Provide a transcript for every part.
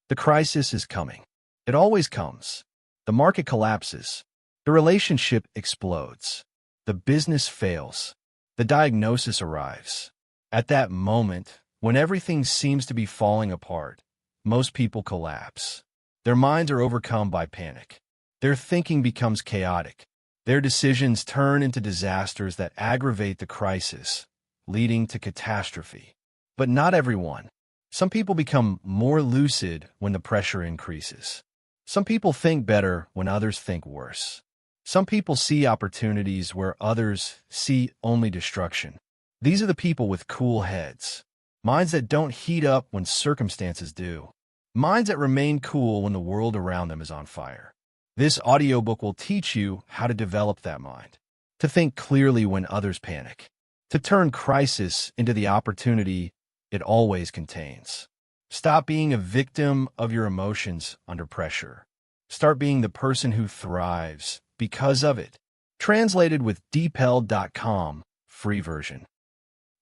The crisis is coming. It always comes. The market collapses. The relationship explodes. The business fails. The diagnosis arrives. At that moment, when everything seems to be falling apart, most people collapse. Their minds are overcome by panic. Their thinking becomes chaotic. Their decisions turn into disasters that aggravate the crisis, leading to catastrophe. But not everyone. Some people become more lucid when the pressure increases. Some people think better when others think worse. Some people see opportunities where others see only destruction. These are the people with cool heads. Minds that don't heat up when circumstances do. Minds that remain cool when the world around them is on fire. This audiobook will teach you how to develop that mind, to think clearly when others panic, to turn crisis into the opportunity it always contains. Stop being a victim of your emotions under pressure. Start being the person who thrives because of it. Translated with dpel.com, free version.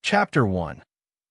Chapter 1.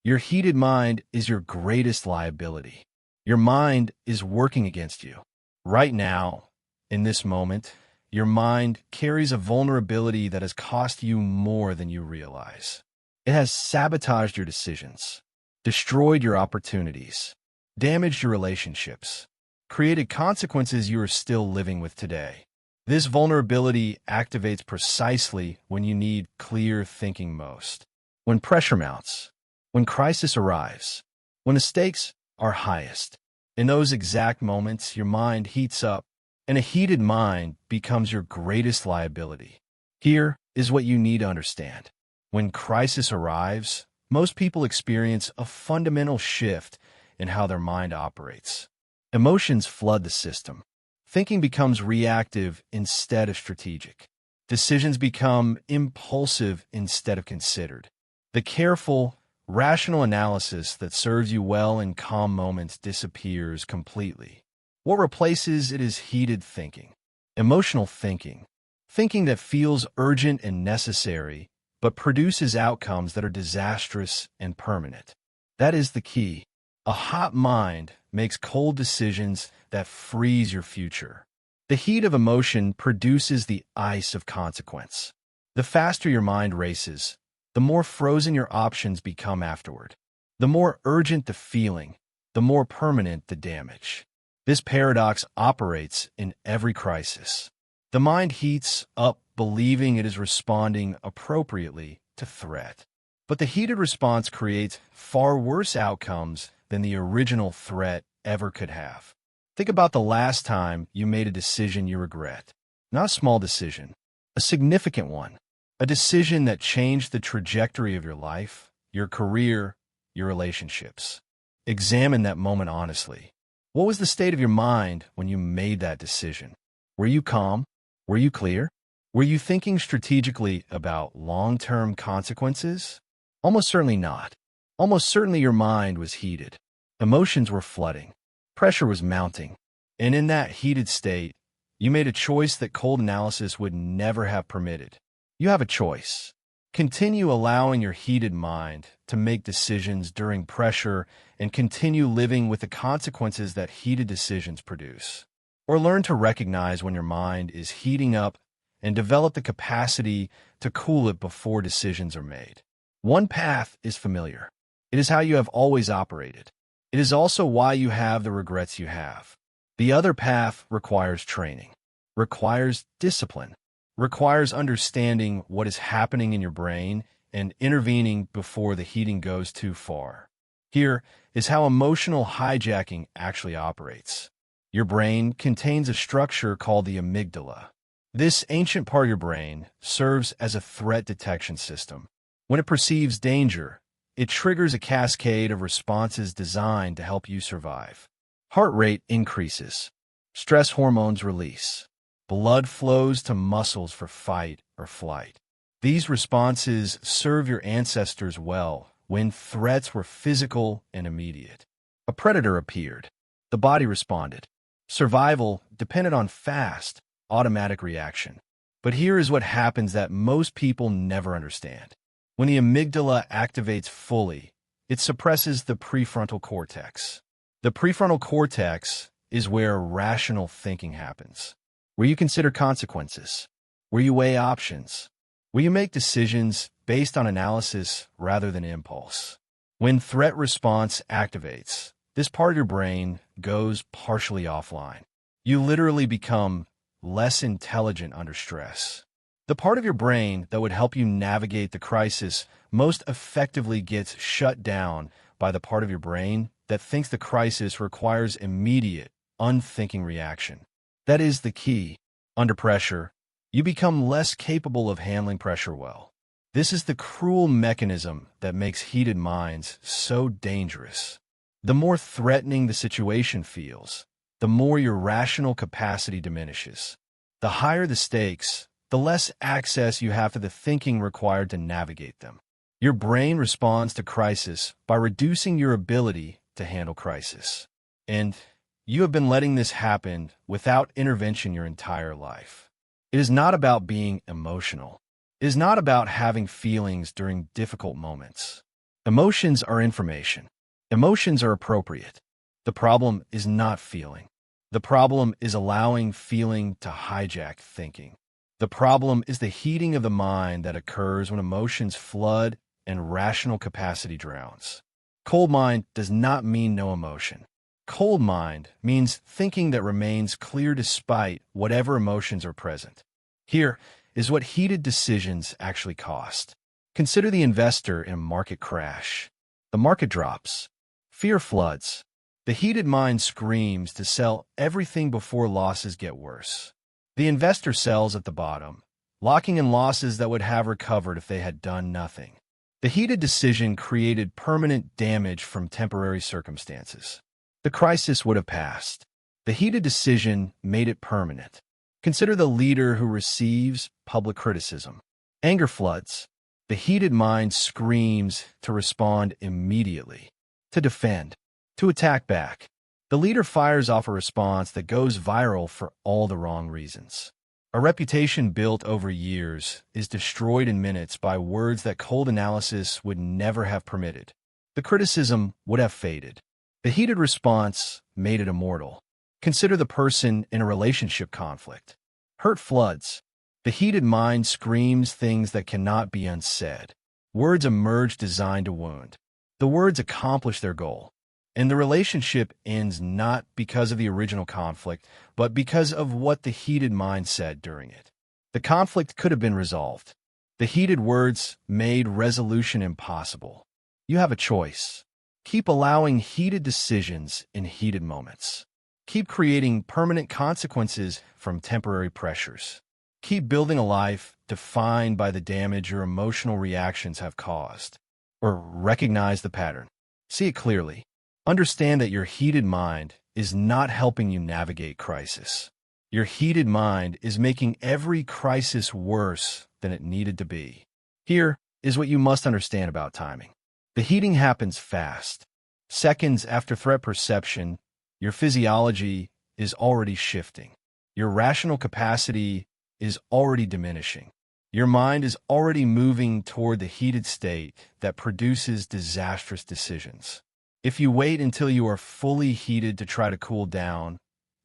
Your heated mind is your greatest liability. Your mind is working against you. Right now, in this moment, your mind carries a vulnerability that has cost you more than you realize. It has sabotaged your decisions, destroyed your opportunities, damaged your relationships, created consequences you are still living with today. This vulnerability activates precisely when you need clear thinking most. When pressure mounts, when crisis arrives, when the stakes are highest. In those exact moments, your mind heats up, and a heated mind becomes your greatest liability. Here is what you need to understand. When crisis arrives, most people experience a fundamental shift in how their mind operates. Emotions flood the system. Thinking becomes reactive instead of strategic. Decisions become impulsive instead of considered. The careful, rational analysis that serves you well in calm moments disappears completely. What replaces it is heated thinking, emotional thinking, thinking that feels urgent and necessary, but produces outcomes that are disastrous and permanent. That is the key. A hot mind makes cold decisions that freeze your future. The heat of emotion produces the ice of consequence. The faster your mind races, the more frozen your options become afterward. The more urgent the feeling, the more permanent the damage. This paradox operates in every crisis. The mind heats up believing it is responding appropriately to threat. But the heated response creates far worse outcomes than the original threat ever could have. Think about the last time you made a decision you regret. Not a small decision, a significant one. A decision that changed the trajectory of your life, your career, your relationships. Examine that moment honestly. What was the state of your mind when you made that decision? Were you calm? Were you clear? Were you thinking strategically about long-term consequences? Almost certainly not. Almost certainly your mind was heated. Emotions were flooding. Pressure was mounting. And in that heated state, you made a choice that cold analysis would never have permitted. You have a choice. Continue allowing your heated mind to make decisions during pressure and continue living with the consequences that heated decisions produce. Or learn to recognize when your mind is heating up and develop the capacity to cool it before decisions are made. One path is familiar. It is how you have always operated. It is also why you have the regrets you have. The other path requires training, requires discipline, requires understanding what is happening in your brain and intervening before the heating goes too far. Here is how emotional hijacking actually operates. Your brain contains a structure called the amygdala. This ancient part of your brain serves as a threat detection system. When it perceives danger, it triggers a cascade of responses designed to help you survive. Heart rate increases. Stress hormones release. Blood flows to muscles for fight or flight. These responses serve your ancestors well when threats were physical and immediate. A predator appeared. The body responded. Survival depended on fast, automatic reaction. But here is what happens that most people never understand. When the amygdala activates fully, it suppresses the prefrontal cortex. The prefrontal cortex is where rational thinking happens, where you consider consequences, where you weigh options, where you make decisions based on analysis rather than impulse. When threat response activates, this part of your brain goes partially offline. You literally become less intelligent under stress. The part of your brain that would help you navigate the crisis most effectively gets shut down by the part of your brain that thinks the crisis requires immediate, unthinking reaction. That is the key. Under pressure, you become less capable of handling pressure well. This is the cruel mechanism that makes heated minds so dangerous. The more threatening the situation feels, the more your rational capacity diminishes. The higher the stakes, the less access you have to the thinking required to navigate them. Your brain responds to crisis by reducing your ability to handle crisis. And you have been letting this happen without intervention your entire life. It is not about being emotional. It is not about having feelings during difficult moments. Emotions are information. Emotions are appropriate. The problem is not feeling. The problem is allowing feeling to hijack thinking. The problem is the heating of the mind that occurs when emotions flood and rational capacity drowns. Cold mind does not mean no emotion. Cold mind means thinking that remains clear despite whatever emotions are present. Here is what heated decisions actually cost. Consider the investor in a market crash. The market drops. Fear floods. The heated mind screams to sell everything before losses get worse. The investor sells at the bottom, locking in losses that would have recovered if they had done nothing. The heated decision created permanent damage from temporary circumstances. The crisis would have passed. The heated decision made it permanent. Consider the leader who receives public criticism. Anger floods. The heated mind screams to respond immediately, to defend, to attack back. The leader fires off a response that goes viral for all the wrong reasons. A reputation built over years is destroyed in minutes by words that cold analysis would never have permitted. The criticism would have faded. The heated response made it immortal. Consider the person in a relationship conflict. Hurt floods. The heated mind screams things that cannot be unsaid. Words emerge designed to wound. The words accomplish their goal. And the relationship ends not because of the original conflict, but because of what the heated mind said during it. The conflict could have been resolved. The heated words made resolution impossible. You have a choice. Keep allowing heated decisions in heated moments. Keep creating permanent consequences from temporary pressures. Keep building a life defined by the damage your emotional reactions have caused. Or recognize the pattern. See it clearly. Understand that your heated mind is not helping you navigate crisis. Your heated mind is making every crisis worse than it needed to be. Here is what you must understand about timing. The heating happens fast. Seconds after threat perception, your physiology is already shifting. Your rational capacity is already diminishing. Your mind is already moving toward the heated state that produces disastrous decisions. If you wait until you are fully heated to try to cool down,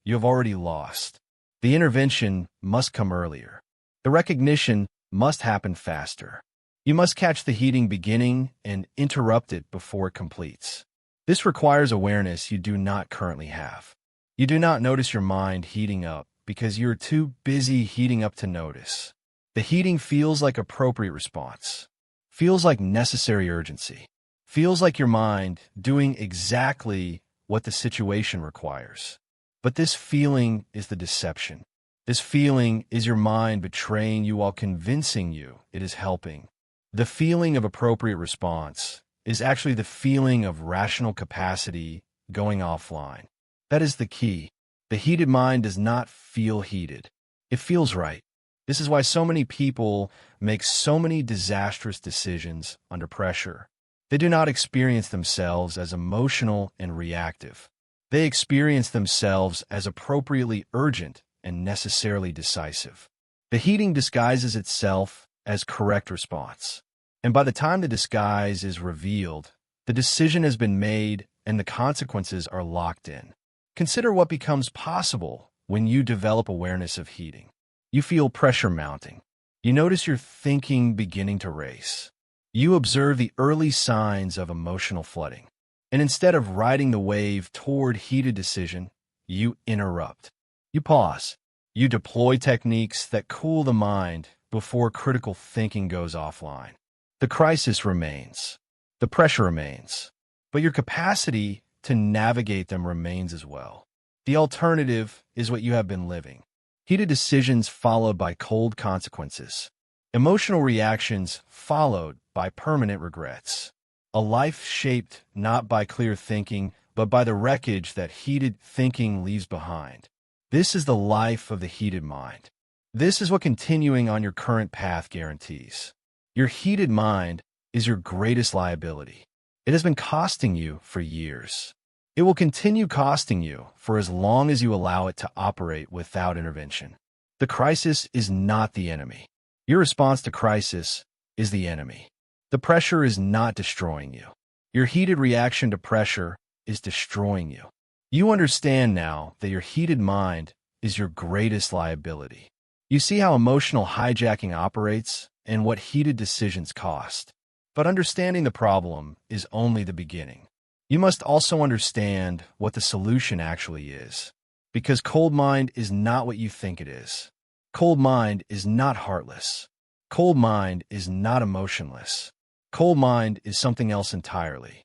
you have already lost. The intervention must come earlier. The recognition must happen faster. You must catch the heating beginning and interrupt it before it completes. This requires awareness you do not currently have. You do not notice your mind heating up because you're too busy heating up to notice. The heating feels like appropriate response, feels like necessary urgency, feels like your mind doing exactly what the situation requires. But this feeling is the deception. This feeling is your mind betraying you while convincing you it is helping. The feeling of appropriate response is actually the feeling of rational capacity going offline. That is the key. The heated mind does not feel heated. It feels right. This is why so many people make so many disastrous decisions under pressure. They do not experience themselves as emotional and reactive. They experience themselves as appropriately urgent and necessarily decisive. The heating disguises itself as correct response. And by the time the disguise is revealed, the decision has been made and the consequences are locked in. Consider what becomes possible when you develop awareness of heating. You feel pressure mounting. You notice your thinking beginning to race. You observe the early signs of emotional flooding. And instead of riding the wave toward heated decision, you interrupt. You pause. You deploy techniques that cool the mind before critical thinking goes offline. The crisis remains. The pressure remains. But your capacity to navigate them remains as well. The alternative is what you have been living. Heated decisions followed by cold consequences. Emotional reactions followed by permanent regrets. A life shaped not by clear thinking, but by the wreckage that heated thinking leaves behind. This is the life of the heated mind. This is what continuing on your current path guarantees. Your heated mind is your greatest liability. It has been costing you for years. It will continue costing you for as long as you allow it to operate without intervention. The crisis is not the enemy. Your response to crisis is the enemy. The pressure is not destroying you. Your heated reaction to pressure is destroying you. You understand now that your heated mind is your greatest liability. You see how emotional hijacking operates and what heated decisions cost. But understanding the problem is only the beginning. You must also understand what the solution actually is. Because cold mind is not what you think it is. Cold mind is not heartless. Cold mind is not emotionless. Cold mind is something else entirely.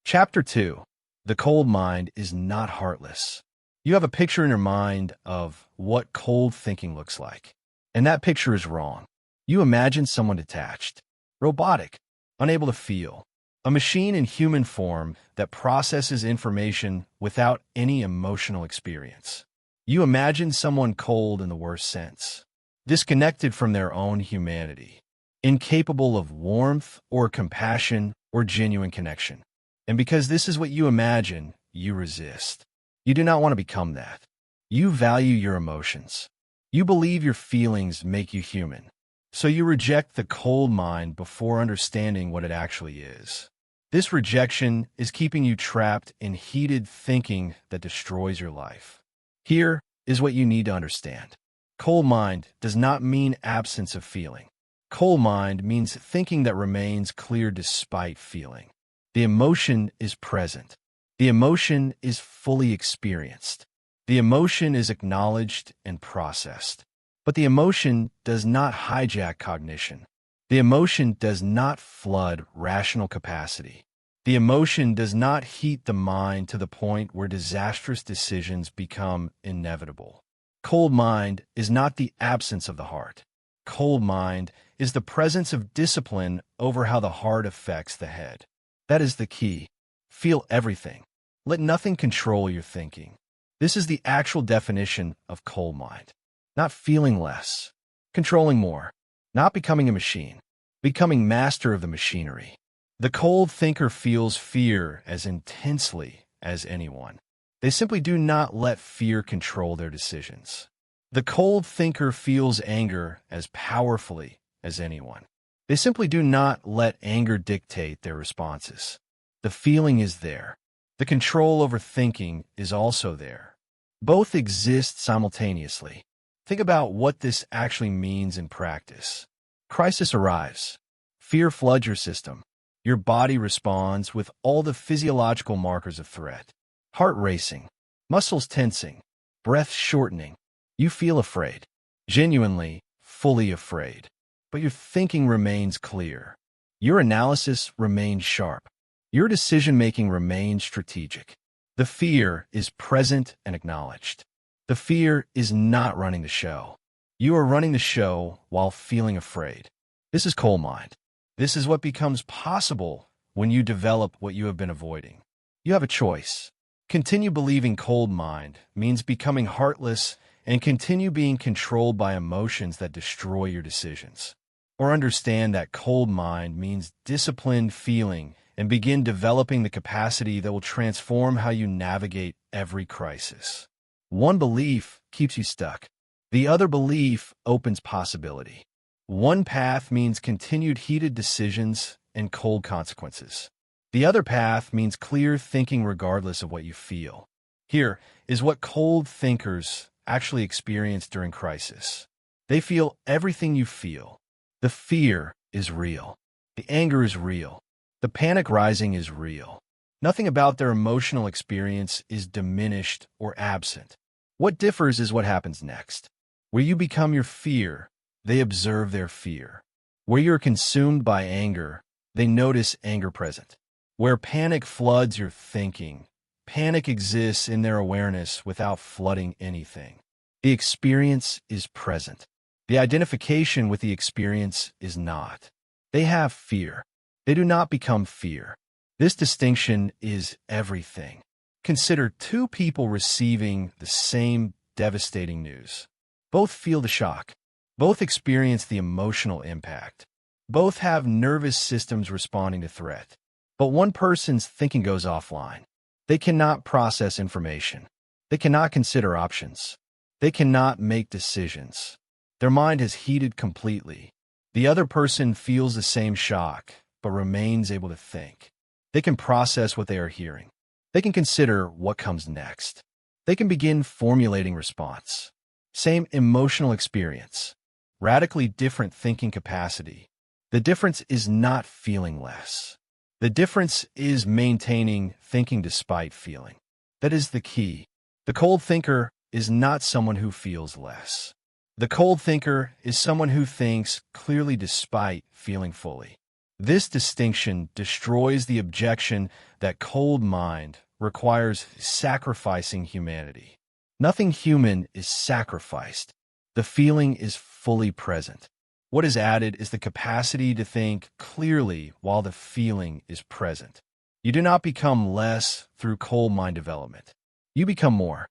Chapter 2. The cold mind is not heartless. You have a picture in your mind of what cold thinking looks like. And that picture is wrong. You imagine someone detached, robotic, unable to feel, a machine in human form that processes information without any emotional experience. You imagine someone cold in the worst sense, disconnected from their own humanity, incapable of warmth or compassion or genuine connection. And because this is what you imagine, you resist. You do not want to become that. You value your emotions. You believe your feelings make you human. So you reject the cold mind before understanding what it actually is. This rejection is keeping you trapped in heated thinking that destroys your life. Here is what you need to understand. Cold mind does not mean absence of feeling. Cold mind means thinking that remains clear despite feeling. The emotion is present. The emotion is fully experienced. The emotion is acknowledged and processed. But the emotion does not hijack cognition. The emotion does not flood rational capacity. The emotion does not heat the mind to the point where disastrous decisions become inevitable. Cold mind is not the absence of the heart. Cold mind is the presence of discipline over how the heart affects the head. That is the key. Feel everything. Let nothing control your thinking. This is the actual definition of cold mind. Not feeling less, controlling more, not becoming a machine, becoming master of the machinery. The cold thinker feels fear as intensely as anyone. They simply do not let fear control their decisions. The cold thinker feels anger as powerfully as anyone. They simply do not let anger dictate their responses. The feeling is there. The control over thinking is also there. Both exist simultaneously. Think about what this actually means in practice. Crisis arrives. Fear floods your system. Your body responds with all the physiological markers of threat. Heart racing, muscles tensing, breath shortening. You feel afraid. Genuinely, fully afraid. But your thinking remains clear. Your analysis remains sharp. Your decision-making remains strategic. The fear is present and acknowledged. The fear is not running the show. You are running the show while feeling afraid. This is cold mind. This is what becomes possible when you develop what you have been avoiding. You have a choice. Continue believing cold mind means becoming heartless and continue being controlled by emotions that destroy your decisions. Or understand that cold mind means disciplined feeling and begin developing the capacity that will transform how you navigate every crisis. One belief keeps you stuck. The other belief opens possibility. One path means continued heated decisions and cold consequences. The other path means clear thinking regardless of what you feel. Here is what cold thinkers actually experience during crisis. They feel everything you feel. The fear is real. The anger is real. The panic rising is real. Nothing about their emotional experience is diminished or absent. What differs is what happens next. Where you become your fear, they observe their fear. Where you're consumed by anger, they notice anger present. Where panic floods your thinking, panic exists in their awareness without flooding anything. The experience is present. The identification with the experience is not. They have fear. They do not become fear. This distinction is everything. Consider two people receiving the same devastating news. Both feel the shock. Both experience the emotional impact. Both have nervous systems responding to threat. But one person's thinking goes offline. They cannot process information. They cannot consider options. They cannot make decisions. Their mind has heated completely. The other person feels the same shock, but remains able to think. They can process what they are hearing. They can consider what comes next. They can begin formulating response. Same emotional experience. Radically different thinking capacity. The difference is not feeling less. The difference is maintaining thinking despite feeling. That is the key. The cold thinker is not someone who feels less. The cold thinker is someone who thinks clearly despite feeling fully. This distinction destroys the objection that cold mind requires sacrificing humanity. Nothing human is sacrificed. The feeling is fully present. What is added is the capacity to think clearly while the feeling is present. You do not become less through cold mind development. You become more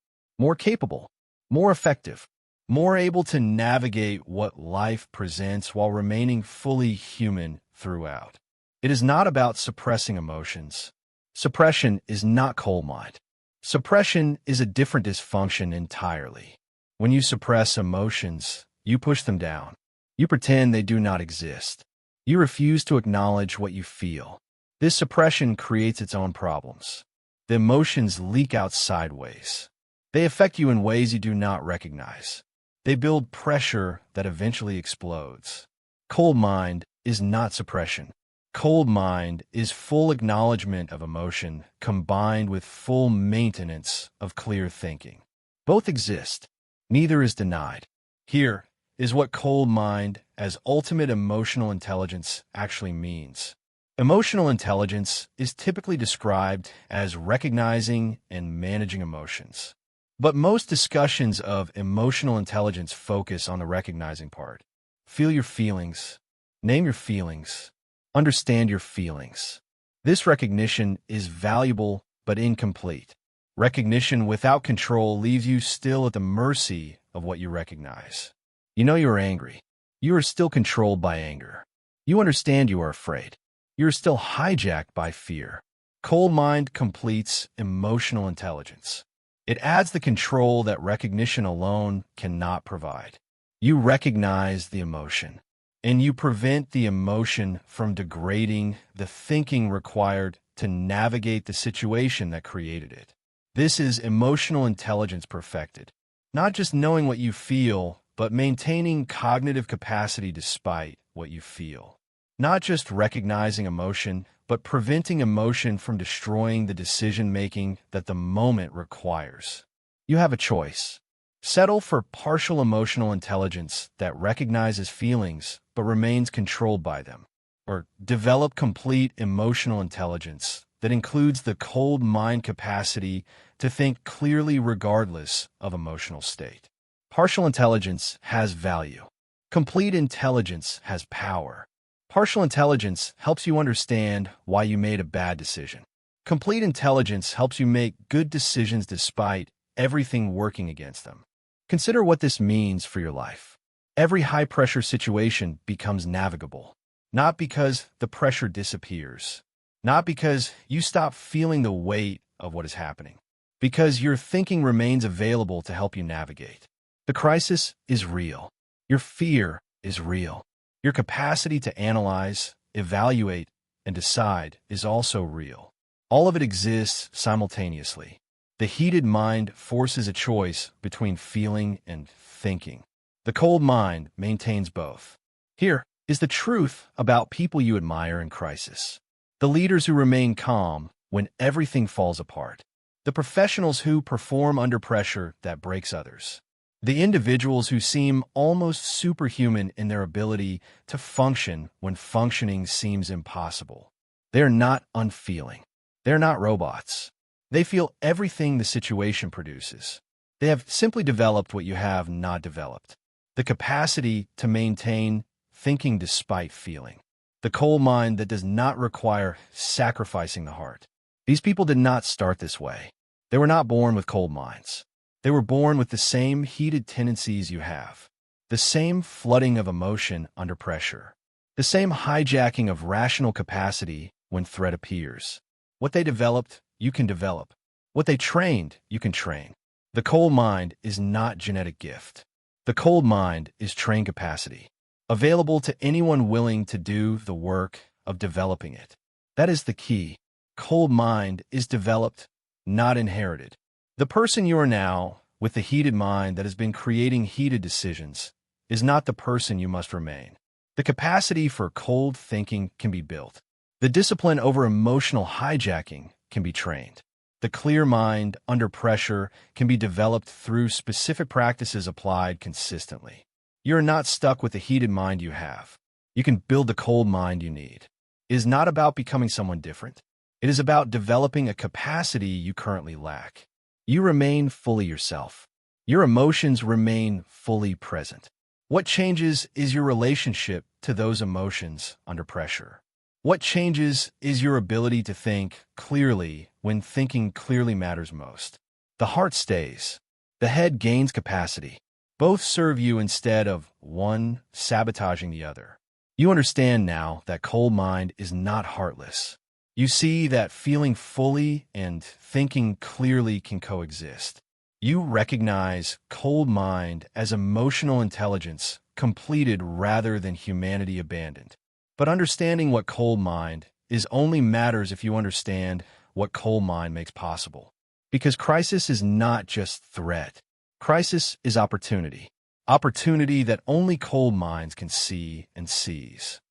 capable, more effective, more able to navigate what life presents while remaining fully human throughout. It is not about suppressing emotions. Suppression is not cold mind. Suppression is a different dysfunction entirely. When you suppress emotions, you push them down. You pretend they do not exist. You refuse to acknowledge what you feel. This suppression creates its own problems. The emotions leak out sideways. They affect you in ways you do not recognize. They build pressure that eventually explodes. Cold mind is not suppression. Cold mind is full acknowledgement of emotion combined with full maintenance of clear thinking. Both exist. Neither is denied. Here is what cold mind as ultimate emotional intelligence actually means. Emotional intelligence is typically described as recognizing and managing emotions. But most discussions of emotional intelligence focus on the recognizing part. Feel your feelings. Name your feelings. Understand your feelings. This recognition is valuable but incomplete. Recognition without control leaves you still at the mercy of what you recognize. You know you are angry. You are still controlled by anger. You understand you are afraid. You are still hijacked by fear. Cold mind completes emotional intelligence. It adds the control that recognition alone cannot provide. You recognize the emotion, and you prevent the emotion from degrading the thinking required to navigate the situation that created it. This is emotional intelligence perfected. Not just knowing what you feel, but maintaining cognitive capacity despite what you feel. Not just recognizing emotion, but preventing emotion from destroying the decision-making that the moment requires. You have a choice. Settle for partial emotional intelligence that recognizes feelings but remains controlled by them. Or develop complete emotional intelligence that includes the cold mind capacity to think clearly regardless of emotional state. Partial intelligence has value. Complete intelligence has power. Partial intelligence helps you understand why you made a bad decision. Complete intelligence helps you make good decisions despite everything working against them. Consider what this means for your life. Every high-pressure situation becomes navigable, not because the pressure disappears, not because you stop feeling the weight of what is happening, because your thinking remains available to help you navigate. The crisis is real. Your fear is real. Your capacity to analyze, evaluate, and decide is also real. All of it exists simultaneously. The heated mind forces a choice between feeling and thinking. The cold mind maintains both. Here is the truth about people you admire in crisis. The leaders who remain calm when everything falls apart. The professionals who perform under pressure that breaks others. The individuals who seem almost superhuman in their ability to function when functioning seems impossible. They are not unfeeling. They are not robots. They feel everything the situation produces. They have simply developed what you have not developed. The capacity to maintain thinking despite feeling. The cold mind that does not require sacrificing the heart. These people did not start this way. They were not born with cold minds. They were born with the same heated tendencies you have, the same flooding of emotion under pressure, the same hijacking of rational capacity when threat appears. What they developed, you can develop. What they trained, you can train. The cold mind is not genetic gift. The cold mind is trained capacity, available to anyone willing to do the work of developing it. That is the key. Cold mind is developed, not inherited. The person you are now, with the heated mind that has been creating heated decisions, is not the person you must remain. The capacity for cold thinking can be built. The discipline over emotional hijacking can be trained. The clear mind under pressure can be developed through specific practices applied consistently. You are not stuck with the heated mind you have. You can build the cold mind you need. It is not about becoming someone different. It is about developing a capacity you currently lack. You remain fully yourself. Your emotions remain fully present. What changes is your relationship to those emotions under pressure. What changes is your ability to think clearly when thinking clearly matters most. The heart stays. The head gains capacity. Both serve you instead of one sabotaging the other. You understand now that cold mind is not heartless. You see that feeling fully and thinking clearly can coexist. You recognize cold mind as emotional intelligence completed rather than humanity abandoned. But understanding what cold mind is only matters if you understand what cold mind makes possible. Because crisis is not just threat. Crisis is opportunity. Opportunity that only cold minds can see and seize.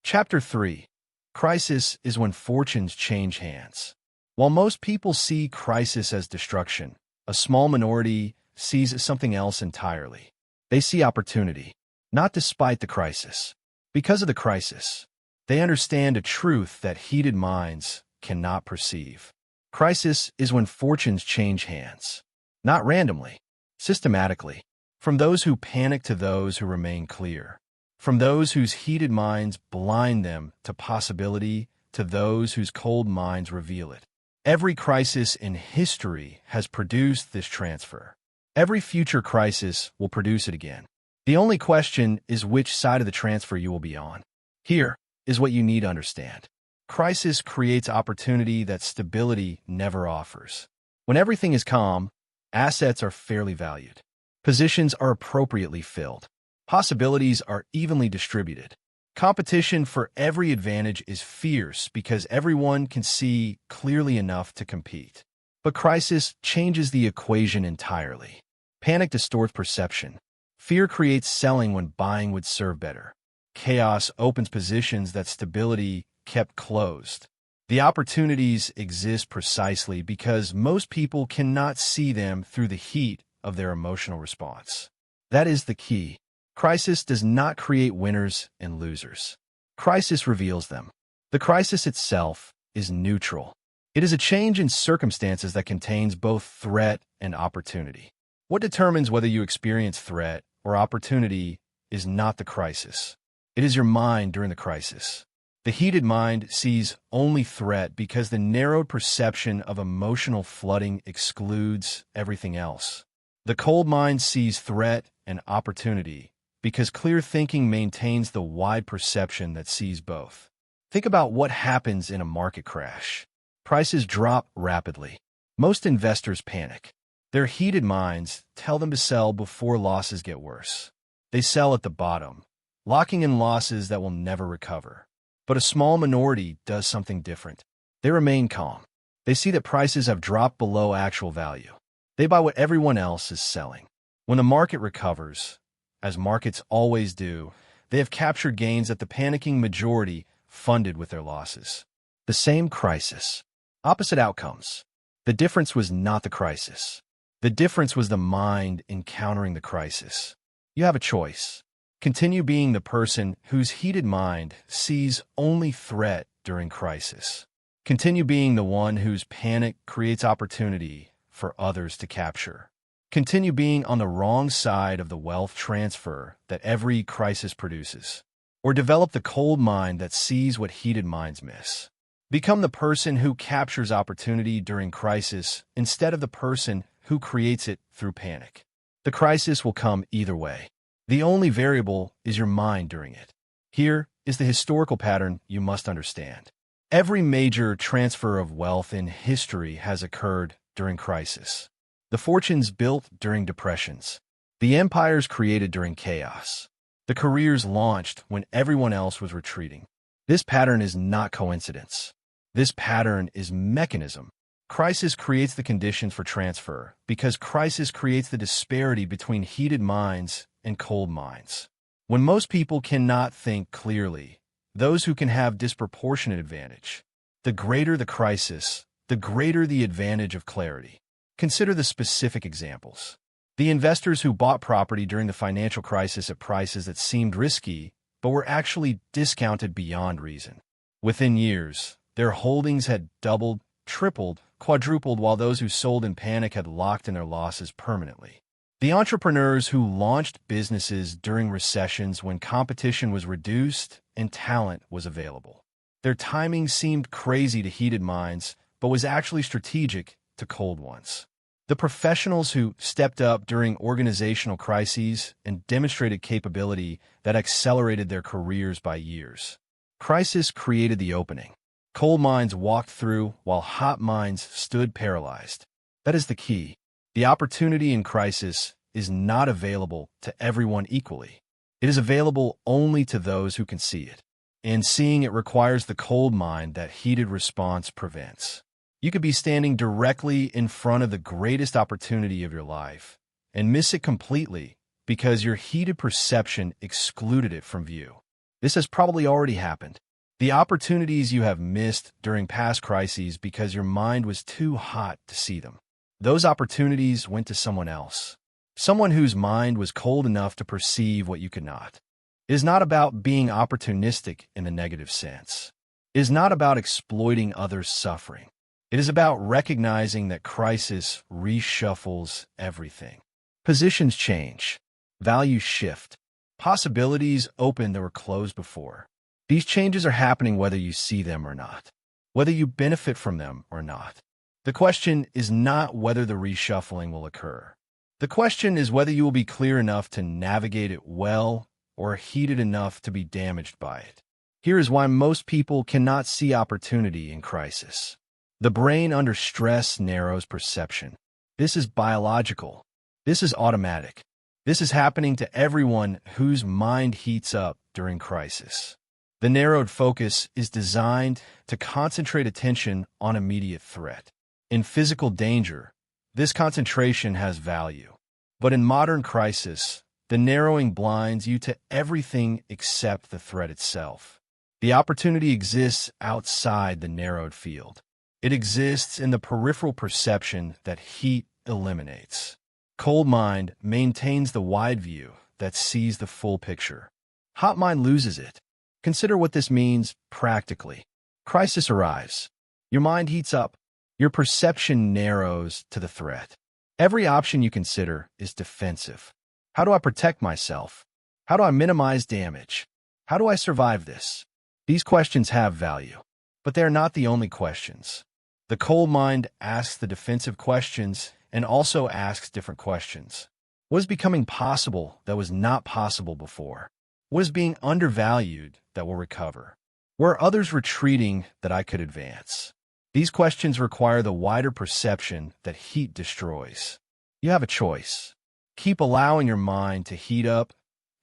Chapter 3. Crisis is when fortunes change hands. While most people see crisis as destruction, a small minority sees something else entirely. They see opportunity, not despite the crisis. Because of the crisis, they understand a truth that heated minds cannot perceive. Crisis is when fortunes change hands, not randomly, systematically, from those who panic to those who remain clear. From those whose heated minds blind them to possibility to those whose cold minds reveal it. Every crisis in history has produced this transfer. Every future crisis will produce it again. The only question is which side of the transfer you will be on. Here is what you need to understand. Crisis creates opportunity that stability never offers. When everything is calm, assets are fairly valued. Positions are appropriately filled. Possibilities are evenly distributed. Competition for every advantage is fierce because everyone can see clearly enough to compete. But crisis changes the equation entirely. Panic distorts perception. Fear creates selling when buying would serve better. Chaos opens positions that stability kept closed. The opportunities exist precisely because most people cannot see them through the heat of their emotional response. That is the key. Crisis does not create winners and losers. Crisis reveals them. The crisis itself is neutral. It is a change in circumstances that contains both threat and opportunity. What determines whether you experience threat or opportunity is not the crisis. It is your mind during the crisis. The heated mind sees only threat because the narrowed perception of emotional flooding excludes everything else. The cold mind sees threat and opportunity because clear thinking maintains the wide perception that sees both. Think about what happens in a market crash. Prices drop rapidly. Most investors panic. Their heated minds tell them to sell before losses get worse. They sell at the bottom, locking in losses that will never recover. But a small minority does something different. They remain calm. They see that prices have dropped below actual value. They buy what everyone else is selling. When the market recovers, as markets always do, they have captured gains that the panicking majority funded with their losses. The same crisis. Opposite outcomes. The difference was not the crisis. The difference was the mind encountering the crisis. You have a choice. Continue being the person whose heated mind sees only threat during crisis. Continue being the one whose panic creates opportunity for others to capture. Continue being on the wrong side of the wealth transfer that every crisis produces. Or develop the cold mind that sees what heated minds miss. Become the person who captures opportunity during crisis instead of the person who creates it through panic. The crisis will come either way. The only variable is your mind during it. Here is the historical pattern you must understand. Every major transfer of wealth in history has occurred during crisis. The fortunes built during depressions. The empires created during chaos. The careers launched when everyone else was retreating. This pattern is not coincidence. This pattern is mechanism. Crisis creates the conditions for transfer because crisis creates the disparity between heated minds and cold minds. When most people cannot think clearly, those who can have disproportionate advantage. The greater the crisis, the greater the advantage of clarity. Consider the specific examples. The investors who bought property during the financial crisis at prices that seemed risky, but were actually discounted beyond reason. Within years, their holdings had doubled, tripled, quadrupled, while those who sold in panic had locked in their losses permanently. The entrepreneurs who launched businesses during recessions when competition was reduced and talent was available. Their timing seemed crazy to heated minds, but was actually strategic to cold ones. The professionals who stepped up during organizational crises and demonstrated capability that accelerated their careers by years. Crisis created the opening. Cold minds walked through while hot minds stood paralyzed. That is the key. The opportunity in crisis is not available to everyone equally. It is available only to those who can see it. And seeing it requires the cold mind that heated response prevents. You could be standing directly in front of the greatest opportunity of your life and miss it completely because your heated perception excluded it from view. This has probably already happened. The opportunities you have missed during past crises because your mind was too hot to see them. Those opportunities went to someone else. Someone whose mind was cold enough to perceive what you could not. It is not about being opportunistic in the negative sense. It is not about exploiting others' suffering. It is about recognizing that crisis reshuffles everything. Positions change. Values shift. Possibilities open that were closed before. These changes are happening whether you see them or not, whether you benefit from them or not. The question is not whether the reshuffling will occur. The question is whether you will be clear enough to navigate it well or heated enough to be damaged by it. Here is why most people cannot see opportunity in crisis. The brain under stress narrows perception. This is biological. This is automatic. This is happening to everyone whose mind heats up during crisis. The narrowed focus is designed to concentrate attention on immediate threat. In physical danger, this concentration has value. But in modern crisis, the narrowing blinds you to everything except the threat itself. The opportunity exists outside the narrowed field. It exists in the peripheral perception that heat eliminates. Cold mind maintains the wide view that sees the full picture. Hot mind loses it. Consider what this means practically. Crisis arrives. Your mind heats up. Your perception narrows to the threat. Every option you consider is defensive. How do I protect myself? How do I minimize damage? How do I survive this? These questions have value, but they are not the only questions. The cold mind asks the defensive questions and also asks different questions. What is becoming possible that was not possible before? What is being undervalued that will recover? Where are others retreating that I could advance? These questions require the wider perception that heat destroys. You have a choice. Keep allowing your mind to heat up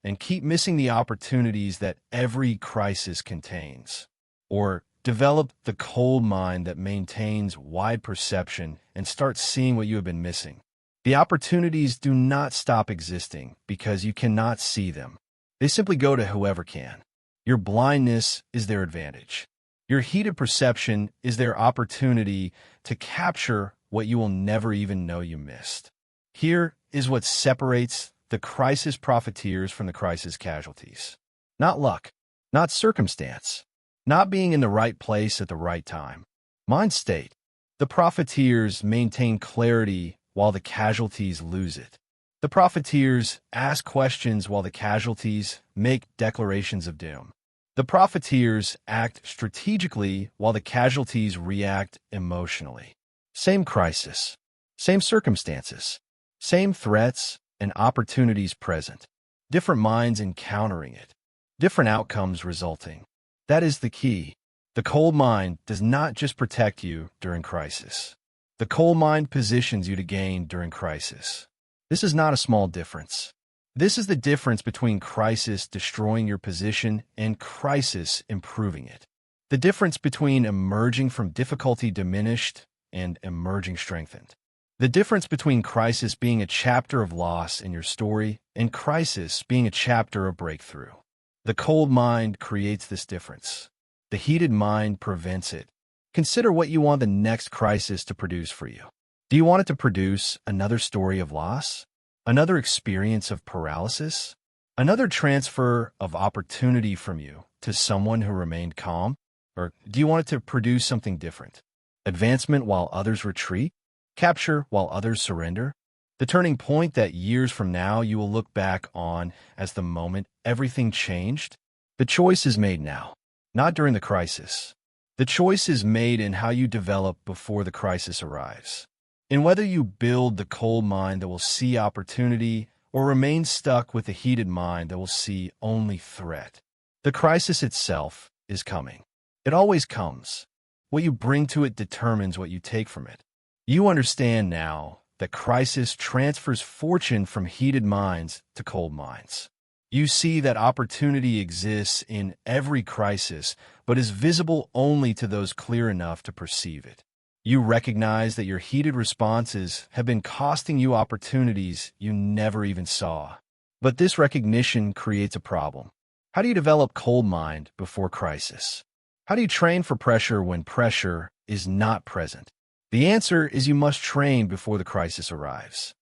and keep missing the opportunities that every crisis contains. Or develop the cold mind that maintains wide perception and start seeing what you have been missing. The opportunities do not stop existing because you cannot see them. They simply go to whoever can. Your blindness is their advantage. Your heated perception is their opportunity to capture what you will never even know you missed. Here is what separates the crisis profiteers from the crisis casualties. Not luck, not circumstance, not being in the right place at the right time. Mind state. The profiteers maintain clarity while the casualties lose it. The profiteers ask questions while the casualties make declarations of doom. The profiteers act strategically while the casualties react emotionally. Same crisis, same circumstances, same threats and opportunities present. Different minds encountering it. Different outcomes resulting. That is the key. The cold mind does not just protect you during crisis. The cold mind positions you to gain during crisis. This is not a small difference. This is the difference between crisis destroying your position and crisis improving it. The difference between emerging from difficulty diminished and emerging strengthened. The difference between crisis being a chapter of loss in your story and crisis being a chapter of breakthrough. The cold mind creates this difference. The heated mind prevents it. Consider what you want the next crisis to produce for you. Do you want it to produce another story of loss? Another experience of paralysis? Another transfer of opportunity from you to someone who remained calm? Or do you want it to produce something different? Advancement while others retreat? Capture while others surrender? The turning point that years from now you will look back on as the moment everything changed? The choice is made now, not during the crisis. The choice is made in how you develop before the crisis arrives. In whether you build the cold mind that will see opportunity or remain stuck with the heated mind that will see only threat. The crisis itself is coming. It always comes. What you bring to it determines what you take from it. You understand now that crisis transfers fortune from heated minds to cold minds. You see that opportunity exists in every crisis, but is visible only to those clear enough to perceive it. You recognize that your heated responses have been costing you opportunities you never even saw. But this recognition creates a problem. How do you develop cold mind before crisis? How do you train for pressure when pressure is not present? The answer is you must train before the crisis arrives.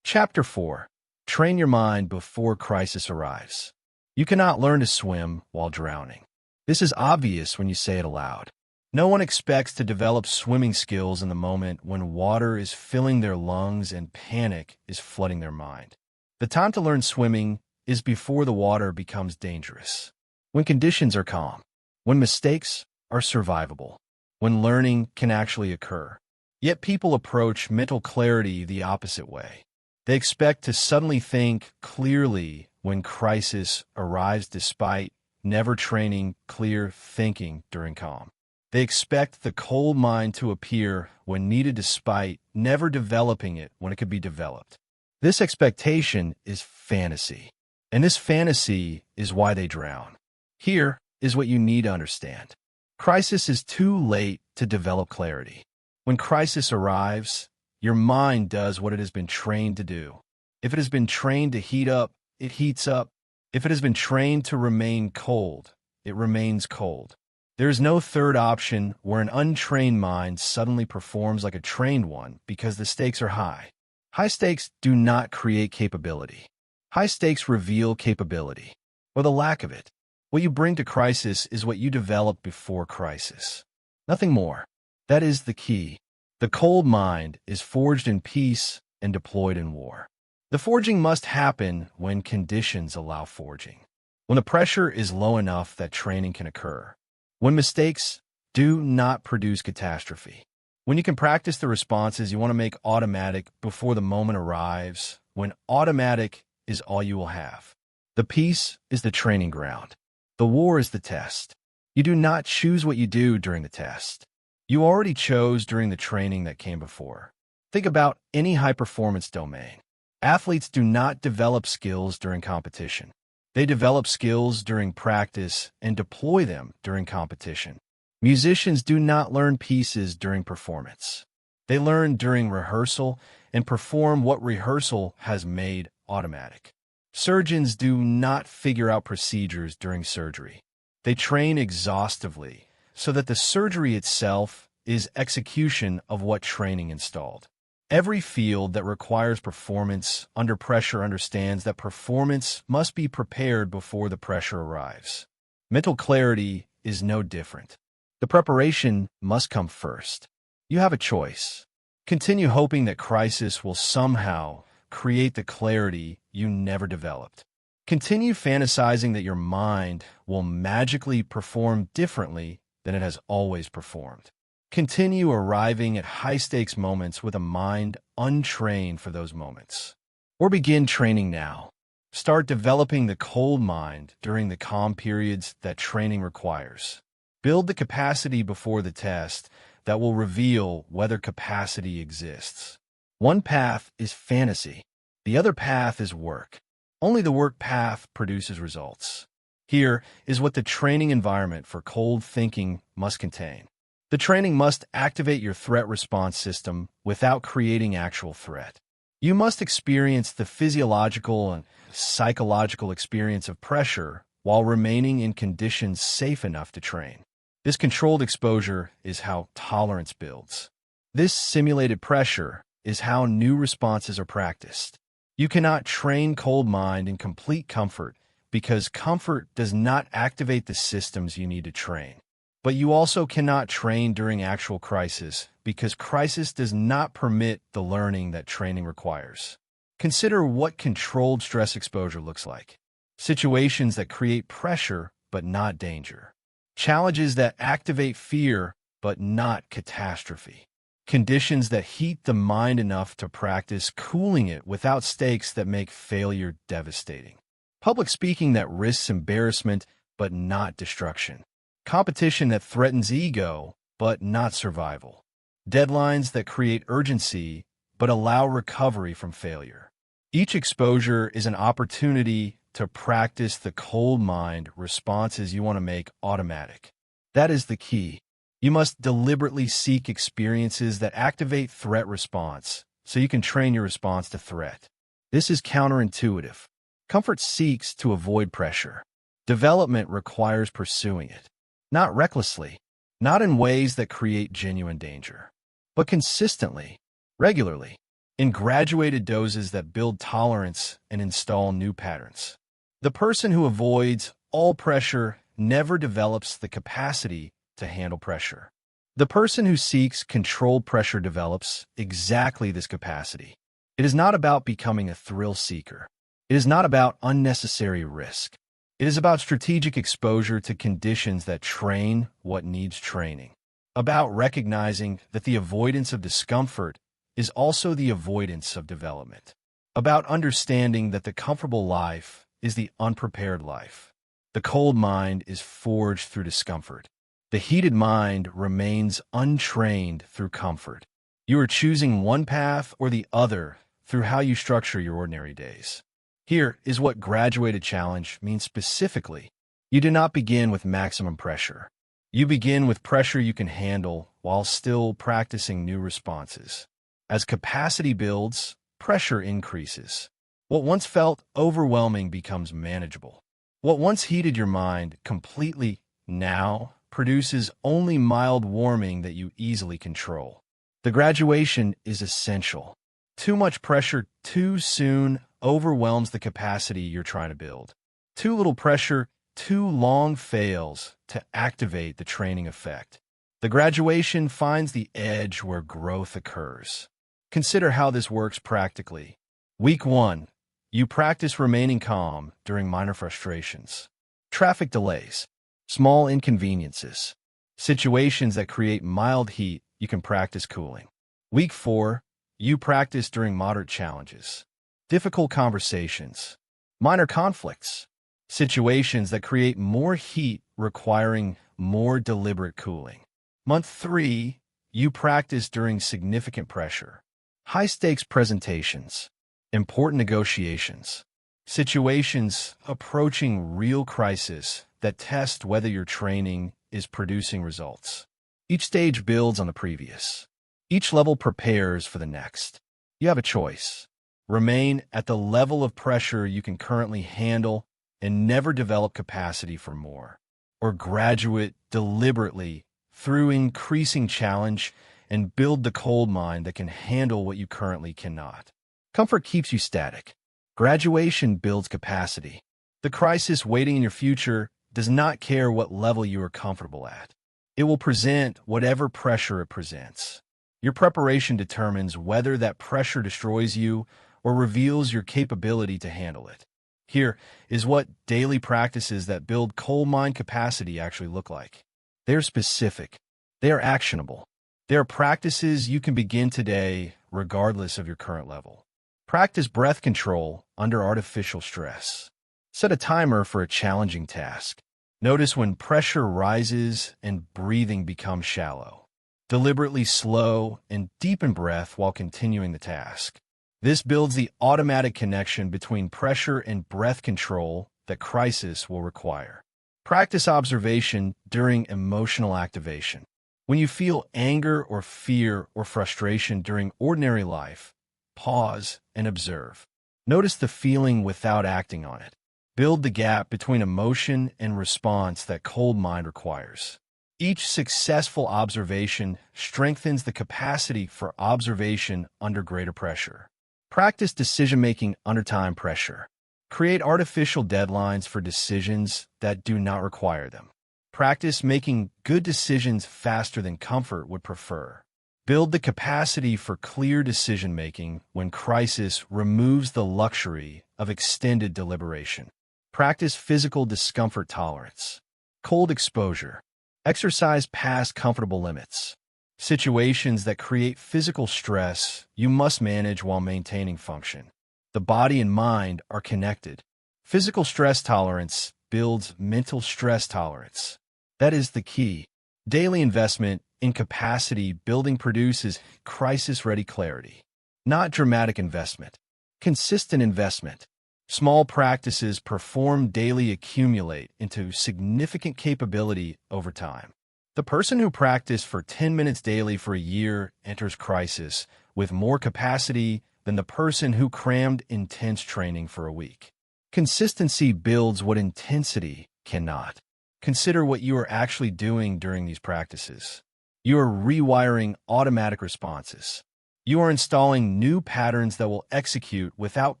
Chapter 4. Train your mind before crisis arrives. You cannot learn to swim while drowning. This is obvious when you say it aloud. No one expects to develop swimming skills in the moment when water is filling their lungs and panic is flooding their mind. The time to learn swimming is before the water becomes dangerous. When conditions are calm. When mistakes are survivable. When learning can actually occur. Yet people approach mental clarity the opposite way. They expect to suddenly think clearly when crisis arrives despite never training clear thinking during calm. They expect the cold mind to appear when needed despite never developing it when it could be developed. This expectation is fantasy, and this fantasy is why they drown. Here is what you need to understand. Crisis is too late to develop clarity. When crisis arrives, your mind does what it has been trained to do. If it has been trained to heat up, it heats up. If it has been trained to remain cold, it remains cold. There is no third option where an untrained mind suddenly performs like a trained one because the stakes are high. High stakes do not create capability. High stakes reveal capability, or the lack of it. What you bring to crisis is what you develop before crisis. Nothing more. That is the key. The cold mind is forged in peace and deployed in war. The forging must happen when conditions allow forging. When the pressure is low enough that training can occur. When mistakes do not produce catastrophe. When you can practice the responses you want to make automatic before the moment arrives. When automatic is all you will have. The peace is the training ground. The war is the test. You do not choose what you do during the test. You already chose during the training that came before. Think about any high-performance domain. Athletes do not develop skills during competition. They develop skills during practice and deploy them during competition. Musicians do not learn pieces during performance. They learn during rehearsal and perform what rehearsal has made automatic. Surgeons do not figure out procedures during surgery. They train exhaustively so that the surgery itself is execution of what training installed. Every field that requires performance under pressure understands that performance must be prepared before the pressure arrives. Mental clarity is no different. The preparation must come first. You have a choice. Continue hoping that crisis will somehow create the clarity you never developed. Continue fantasizing that your mind will magically perform differently than it has always performed. Continue arriving at high-stakes moments with a mind untrained for those moments. Or begin training now. Start developing the cold mind during the calm periods that training requires. Build the capacity before the test that will reveal whether capacity exists. One path is fantasy. The other path is work. Only the work path produces results. Here is what the training environment for cold thinking must contain. The training must activate your threat response system without creating actual threat. You must experience the physiological and psychological experience of pressure while remaining in conditions safe enough to train. This controlled exposure is how tolerance builds. This simulated pressure is how new responses are practiced. You cannot train cold mind in complete comfort because comfort does not activate the systems you need to train. But you also cannot train during actual crisis because crisis does not permit the learning that training requires. Consider what controlled stress exposure looks like. Situations that create pressure but not danger. Challenges that activate fear but not catastrophe. Conditions that heat the mind enough to practice cooling it without stakes that make failure devastating. Public speaking that risks embarrassment but not destruction. Competition that threatens ego but not survival. Deadlines that create urgency but allow recovery from failure. Each exposure is an opportunity to practice the cold mind responses you want to make automatic. That is the key. You must deliberately seek experiences that activate threat response so you can train your response to threat. This is counterintuitive. Comfort seeks to avoid pressure. Development requires pursuing it. Not recklessly, not in ways that create genuine danger, but consistently, regularly, in graduated doses that build tolerance and install new patterns. The person who avoids all pressure never develops the capacity to handle pressure. The person who seeks controlled pressure develops exactly this capacity. It is not about becoming a thrill seeker. It is not about unnecessary risk. It is about strategic exposure to conditions that train what needs training. About recognizing that the avoidance of discomfort is also the avoidance of development. About understanding that the comfortable life is the unprepared life. The cold mind is forged through discomfort. The heated mind remains untrained through comfort. You are choosing one path or the other through how you structure your ordinary days. Here is what graduated challenge means specifically. You do not begin with maximum pressure. You begin with pressure you can handle while still practicing new responses. As capacity builds, pressure increases. What once felt overwhelming becomes manageable. What once heated your mind completely now produces only mild warming that you easily control. The graduation is essential. Too much pressure too soon overwhelms the capacity you're trying to build. Too little pressure too long fails to activate the training effect. The graduation finds the edge where growth occurs. Consider how this works practically. Week 1. You practice remaining calm during minor frustrations. Traffic delays, small inconveniences, situations that create mild heat, you can practice cooling. Week 4. You practice during moderate challenges. Difficult conversations, minor conflicts, situations that create more heat requiring more deliberate cooling. Month 3. You practice during significant pressure. High-stakes presentations, important negotiations, situations approaching real crisis that test whether your training is producing results. Each stage builds on the previous. Each level prepares for the next. You have a choice. Remain at the level of pressure you can currently handle and never develop capacity for more, or graduate deliberately through increasing challenge and build the cold mind that can handle what you currently cannot. Comfort keeps you static. Graduation builds capacity. The crisis waiting in your future does not care what level you are comfortable at. It will present whatever pressure it presents. Your preparation determines whether that pressure destroys you or reveals your capability to handle it. Here is what daily practices that build cold mind capacity actually look like. They are specific. They are actionable. They are practices you can begin today regardless of your current level. Practice breath control under artificial stress. Set a timer for a challenging task. Notice when pressure rises and breathing becomes shallow. Deliberately slow and deepen breath while continuing the task. This builds the automatic connection between pressure and breath control that crisis will require. Practice observation during emotional activation. When you feel anger or fear or frustration during ordinary life, pause and observe. Notice the feeling without acting on it. Build the gap between emotion and response that cold mind requires. Each successful observation strengthens the capacity for observation under greater pressure. Practice decision-making under time pressure. Create artificial deadlines for decisions that do not require them. Practice making good decisions faster than comfort would prefer. Build the capacity for clear decision-making when crisis removes the luxury of extended deliberation. Practice physical discomfort tolerance. Cold exposure. Exercise past comfortable limits. Situations that create physical stress you must manage while maintaining function. The body and mind are connected. Physical stress tolerance builds mental stress tolerance. That is the key. Daily investment in capacity building produces crisis-ready clarity. Not dramatic investment. Consistent investment. Small practices performed daily accumulate into significant capability over time. The person who practiced for 10 minutes daily for a year enters crisis with more capacity than the person who crammed intense training for a week. Consistency builds what intensity cannot. Consider what you are actually doing during these practices. You are rewiring automatic responses. You are installing new patterns that will execute without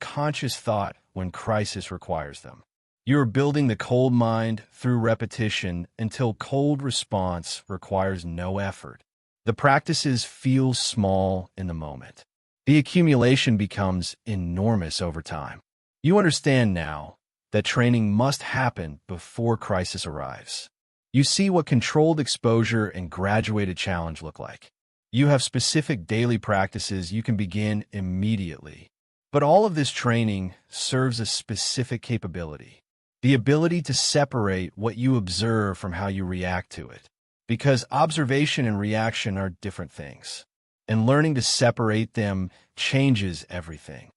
conscious thought when crisis requires them. You are building the cold mind through repetition until cold response requires no effort. The practices feel small in the moment. The accumulation becomes enormous over time. You understand now that training must happen before crisis arrives. You see what controlled exposure and graduated challenge look like. You have specific daily practices you can begin immediately. But all of this training serves a specific capability. The ability to separate what you observe from how you react to it. Because observation and reaction are different things. And learning to separate them changes everything.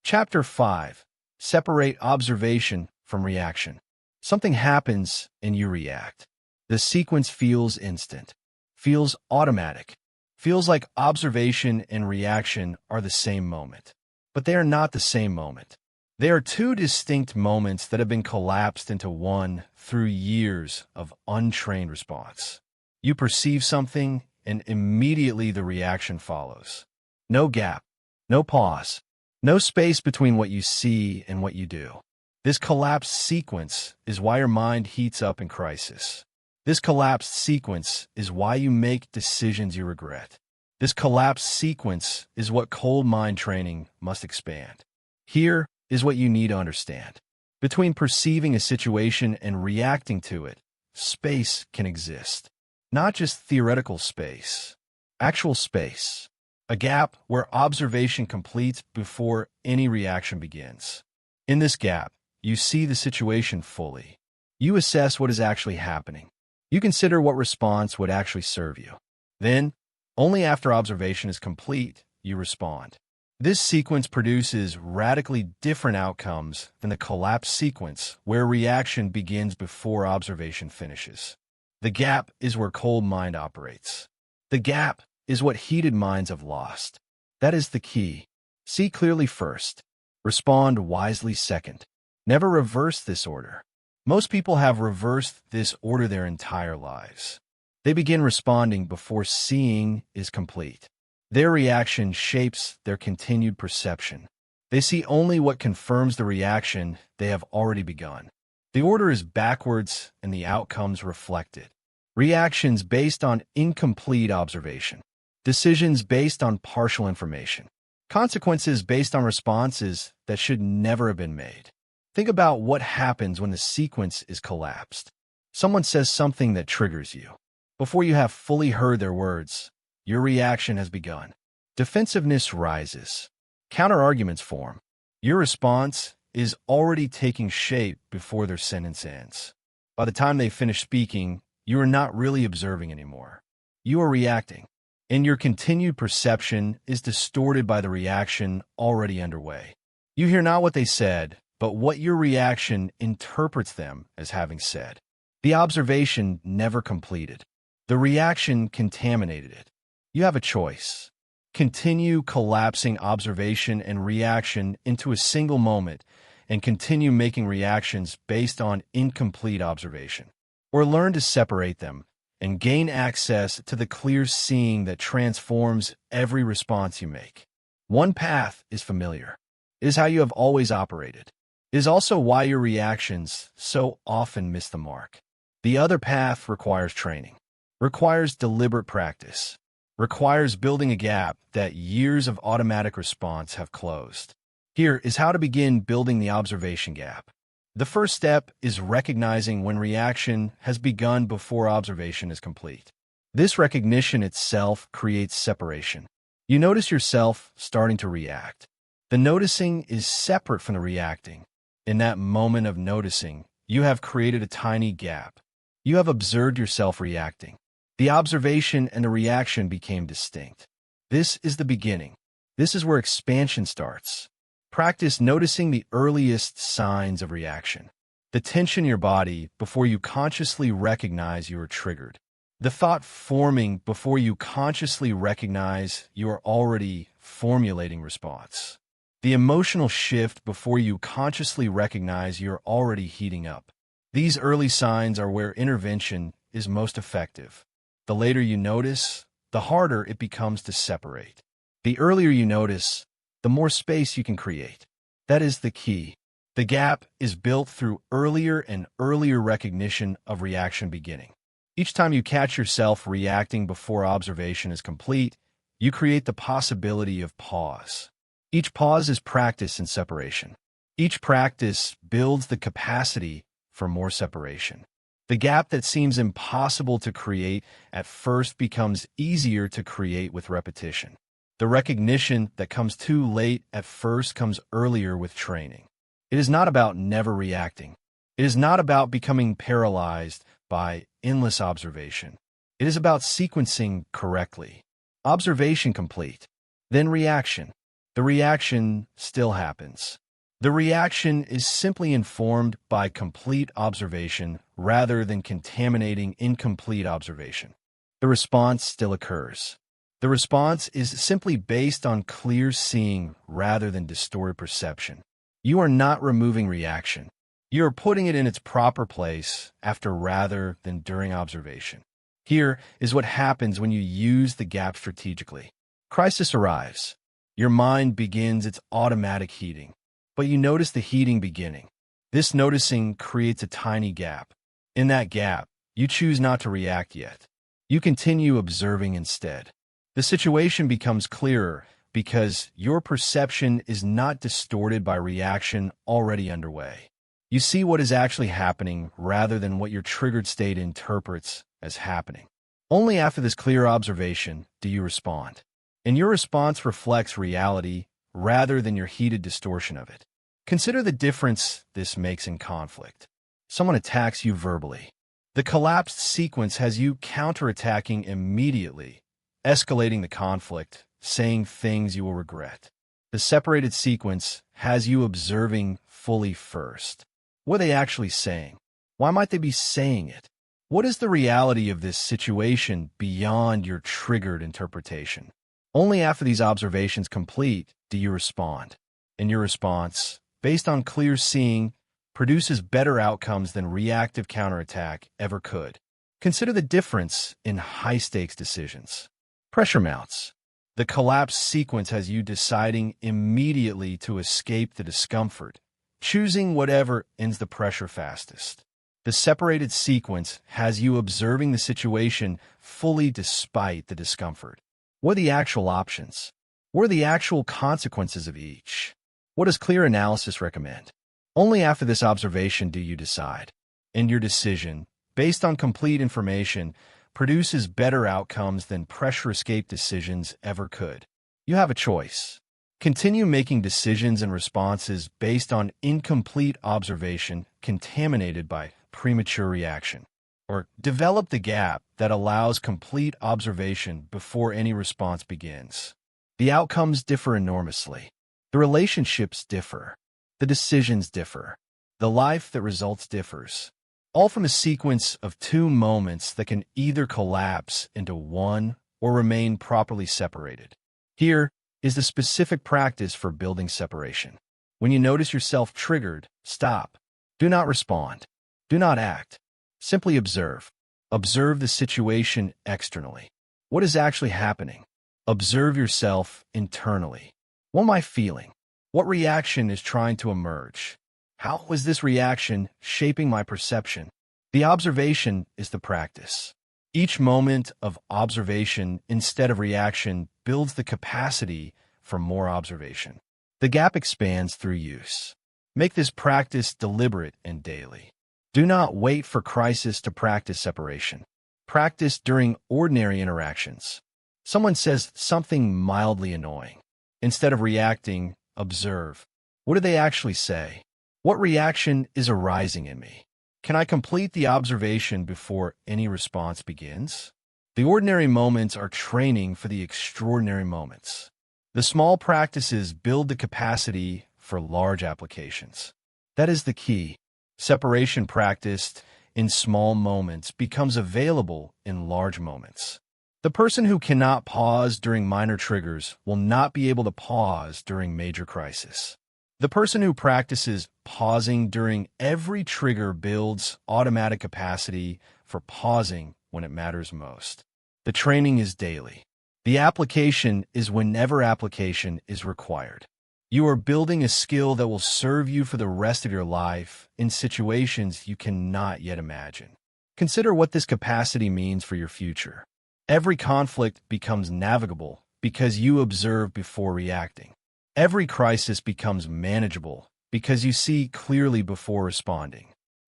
Chapter 5. Separate observation from reaction. Something happens and you react. The sequence feels instant, feels automatic, feels like observation and reaction are the same moment. But they are not the same moment. They are two distinct moments that have been collapsed into one through years of untrained response. You perceive something and immediately the reaction follows. No gap, no pause, no space between what you see and what you do. This collapsed sequence is why your mind heats up in crisis. This collapsed sequence is why you make decisions you regret. This collapsed sequence is what cold mind training must expand. Here is what you need to understand. Between perceiving a situation and reacting to it, space can exist. Not just theoretical space, actual space. A gap where observation completes before any reaction begins. In this gap, you see the situation fully. You assess what is actually happening. You consider what response would actually serve you. Then, only after observation is complete, you respond. This sequence produces radically different outcomes than the collapse sequence, where reaction begins before observation finishes. The gap is where cold mind operates. The gap is what heated minds have lost. That is the key. See clearly first. Respond wisely second. Never reverse this order. Most people have reversed this order their entire lives. They begin responding before seeing is complete. Their reaction shapes their continued perception. They see only what confirms the reaction they have already begun. The order is backwards and the outcomes reflected. Reactions based on incomplete observation. Decisions based on partial information. Consequences based on responses that should never have been made. Think about what happens when the sequence is collapsed. Someone says something that triggers you. Before you have fully heard their words, your reaction has begun. Defensiveness rises. Counter-arguments form. Your response is already taking shape before their sentence ends. By the time they finish speaking, you are not really observing anymore. You are reacting, and your continued perception is distorted by the reaction already underway. You hear not what they said, but what your reaction interprets them as having said. The observation never completed. The reaction contaminated it. You have a choice. Continue collapsing observation and reaction into a single moment and continue making reactions based on incomplete observation. Or learn to separate them and gain access to the clear seeing that transforms every response you make. One path is familiar. It is how you have always operated. It is also why your reactions so often miss the mark. The other path requires training, requires deliberate practice, requires building a gap that years of automatic response have closed. Here is how to begin building the observation gap. The first step is recognizing when reaction has begun before observation is complete. This recognition itself creates separation. You notice yourself starting to react. The noticing is separate from the reacting. In that moment of noticing, you have created a tiny gap. You have observed yourself reacting. The observation and the reaction became distinct. This is the beginning. This is where expansion starts. Practice noticing the earliest signs of reaction. The tension in your body before you consciously recognize you are triggered. The thought forming before you consciously recognize you are already formulating response. The emotional shift before you consciously recognize you're already heating up. These early signs are where intervention is most effective. The later you notice, the harder it becomes to separate. The earlier you notice, the more space you can create. That is the key. The gap is built through earlier and earlier recognition of reaction beginning. Each time you catch yourself reacting before observation is complete, you create the possibility of pause. Each pause is practice in separation. Each practice builds the capacity for more separation. The gap that seems impossible to create at first becomes easier to create with repetition. The recognition that comes too late at first comes earlier with training. It is not about never reacting. It is not about becoming paralyzed by endless observation. It is about sequencing correctly. Observation complete, then reaction. The reaction still happens. The reaction is simply informed by complete observation rather than contaminating incomplete observation. The response still occurs. The response is simply based on clear seeing rather than distorted perception. You are not removing reaction. You are putting it in its proper place after rather than during observation. Here is what happens when you use the gap strategically. Crisis arrives. Your mind begins its automatic heating, but you notice the heating beginning. This noticing creates a tiny gap. In that gap, you choose not to react yet. You continue observing instead. The situation becomes clearer because your perception is not distorted by reaction already underway. You see what is actually happening rather than what your triggered state interprets as happening. Only after this clear observation do you respond. And your response reflects reality rather than your heated distortion of it. Consider the difference this makes in conflict. Someone attacks you verbally. The collapsed sequence has you counterattacking immediately, escalating the conflict, saying things you will regret. The separated sequence has you observing fully first. What are they actually saying? Why might they be saying it? What is the reality of this situation beyond your triggered interpretation? Only after these observations complete do you respond. And your response, based on clear seeing, produces better outcomes than reactive counterattack ever could. Consider the difference in high-stakes decisions. Pressure mounts. The collapse sequence has you deciding immediately to escape the discomfort, choosing whatever ends the pressure fastest. The separated sequence has you observing the situation fully despite the discomfort. What are the actual options? What are the actual consequences of each? What does clear analysis recommend? Only after this observation do you decide. And your decision, based on complete information, produces better outcomes than pressure escape decisions ever could. You have a choice. Continue making decisions and responses based on incomplete observation contaminated by premature reaction, or develop the gap that allows complete observation before any response begins. The outcomes differ enormously. The relationships differ. The decisions differ. The life that results differs. All from a sequence of two moments that can either collapse into one or remain properly separated. Here is the specific practice for building separation. When you notice yourself triggered, stop. Do not respond. Do not act. Simply observe. Observe the situation externally. What is actually happening? Observe yourself internally. What am I feeling? What reaction is trying to emerge? How was this reaction shaping my perception? The observation is the practice. Each moment of observation instead of reaction builds the capacity for more observation. The gap expands through use. Make this practice deliberate and daily. Do not wait for crisis to practice separation. Practice during ordinary interactions. Someone says something mildly annoying. Instead of reacting, observe. What do they actually say? What reaction is arising in me? Can I complete the observation before any response begins? The ordinary moments are training for the extraordinary moments. The small practices build the capacity for large applications. That is the key. Separation practiced in small moments becomes available in large moments. The person who cannot pause during minor triggers will not be able to pause during major crisis. The person who practices pausing during every trigger builds automatic capacity for pausing when it matters most. The training is daily. The application is whenever application is required. You are building a skill that will serve you for the rest of your life in situations you cannot yet imagine. Consider what this capacity means for your future. Every conflict becomes navigable because you observe before reacting. Every crisis becomes manageable because you see clearly before responding.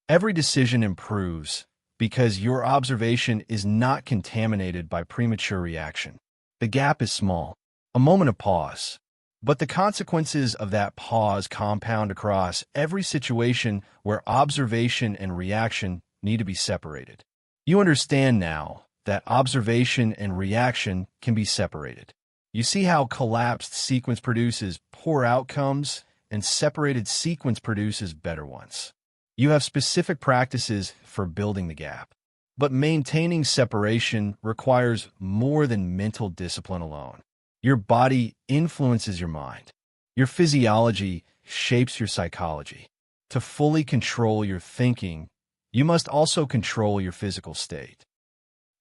Every decision improves because your observation is not contaminated by premature reaction. The gap is small, a moment of pause. But the consequences of that pause compound across every situation where observation and reaction need to be separated. You understand now that observation and reaction can be separated. You see how collapsed sequence produces poor outcomes and separated sequence produces better ones. You have specific practices for building the gap. But maintaining separation requires more than mental discipline alone. Your body influences your mind. Your physiology shapes your psychology. To fully control your thinking, you must also control your physical state.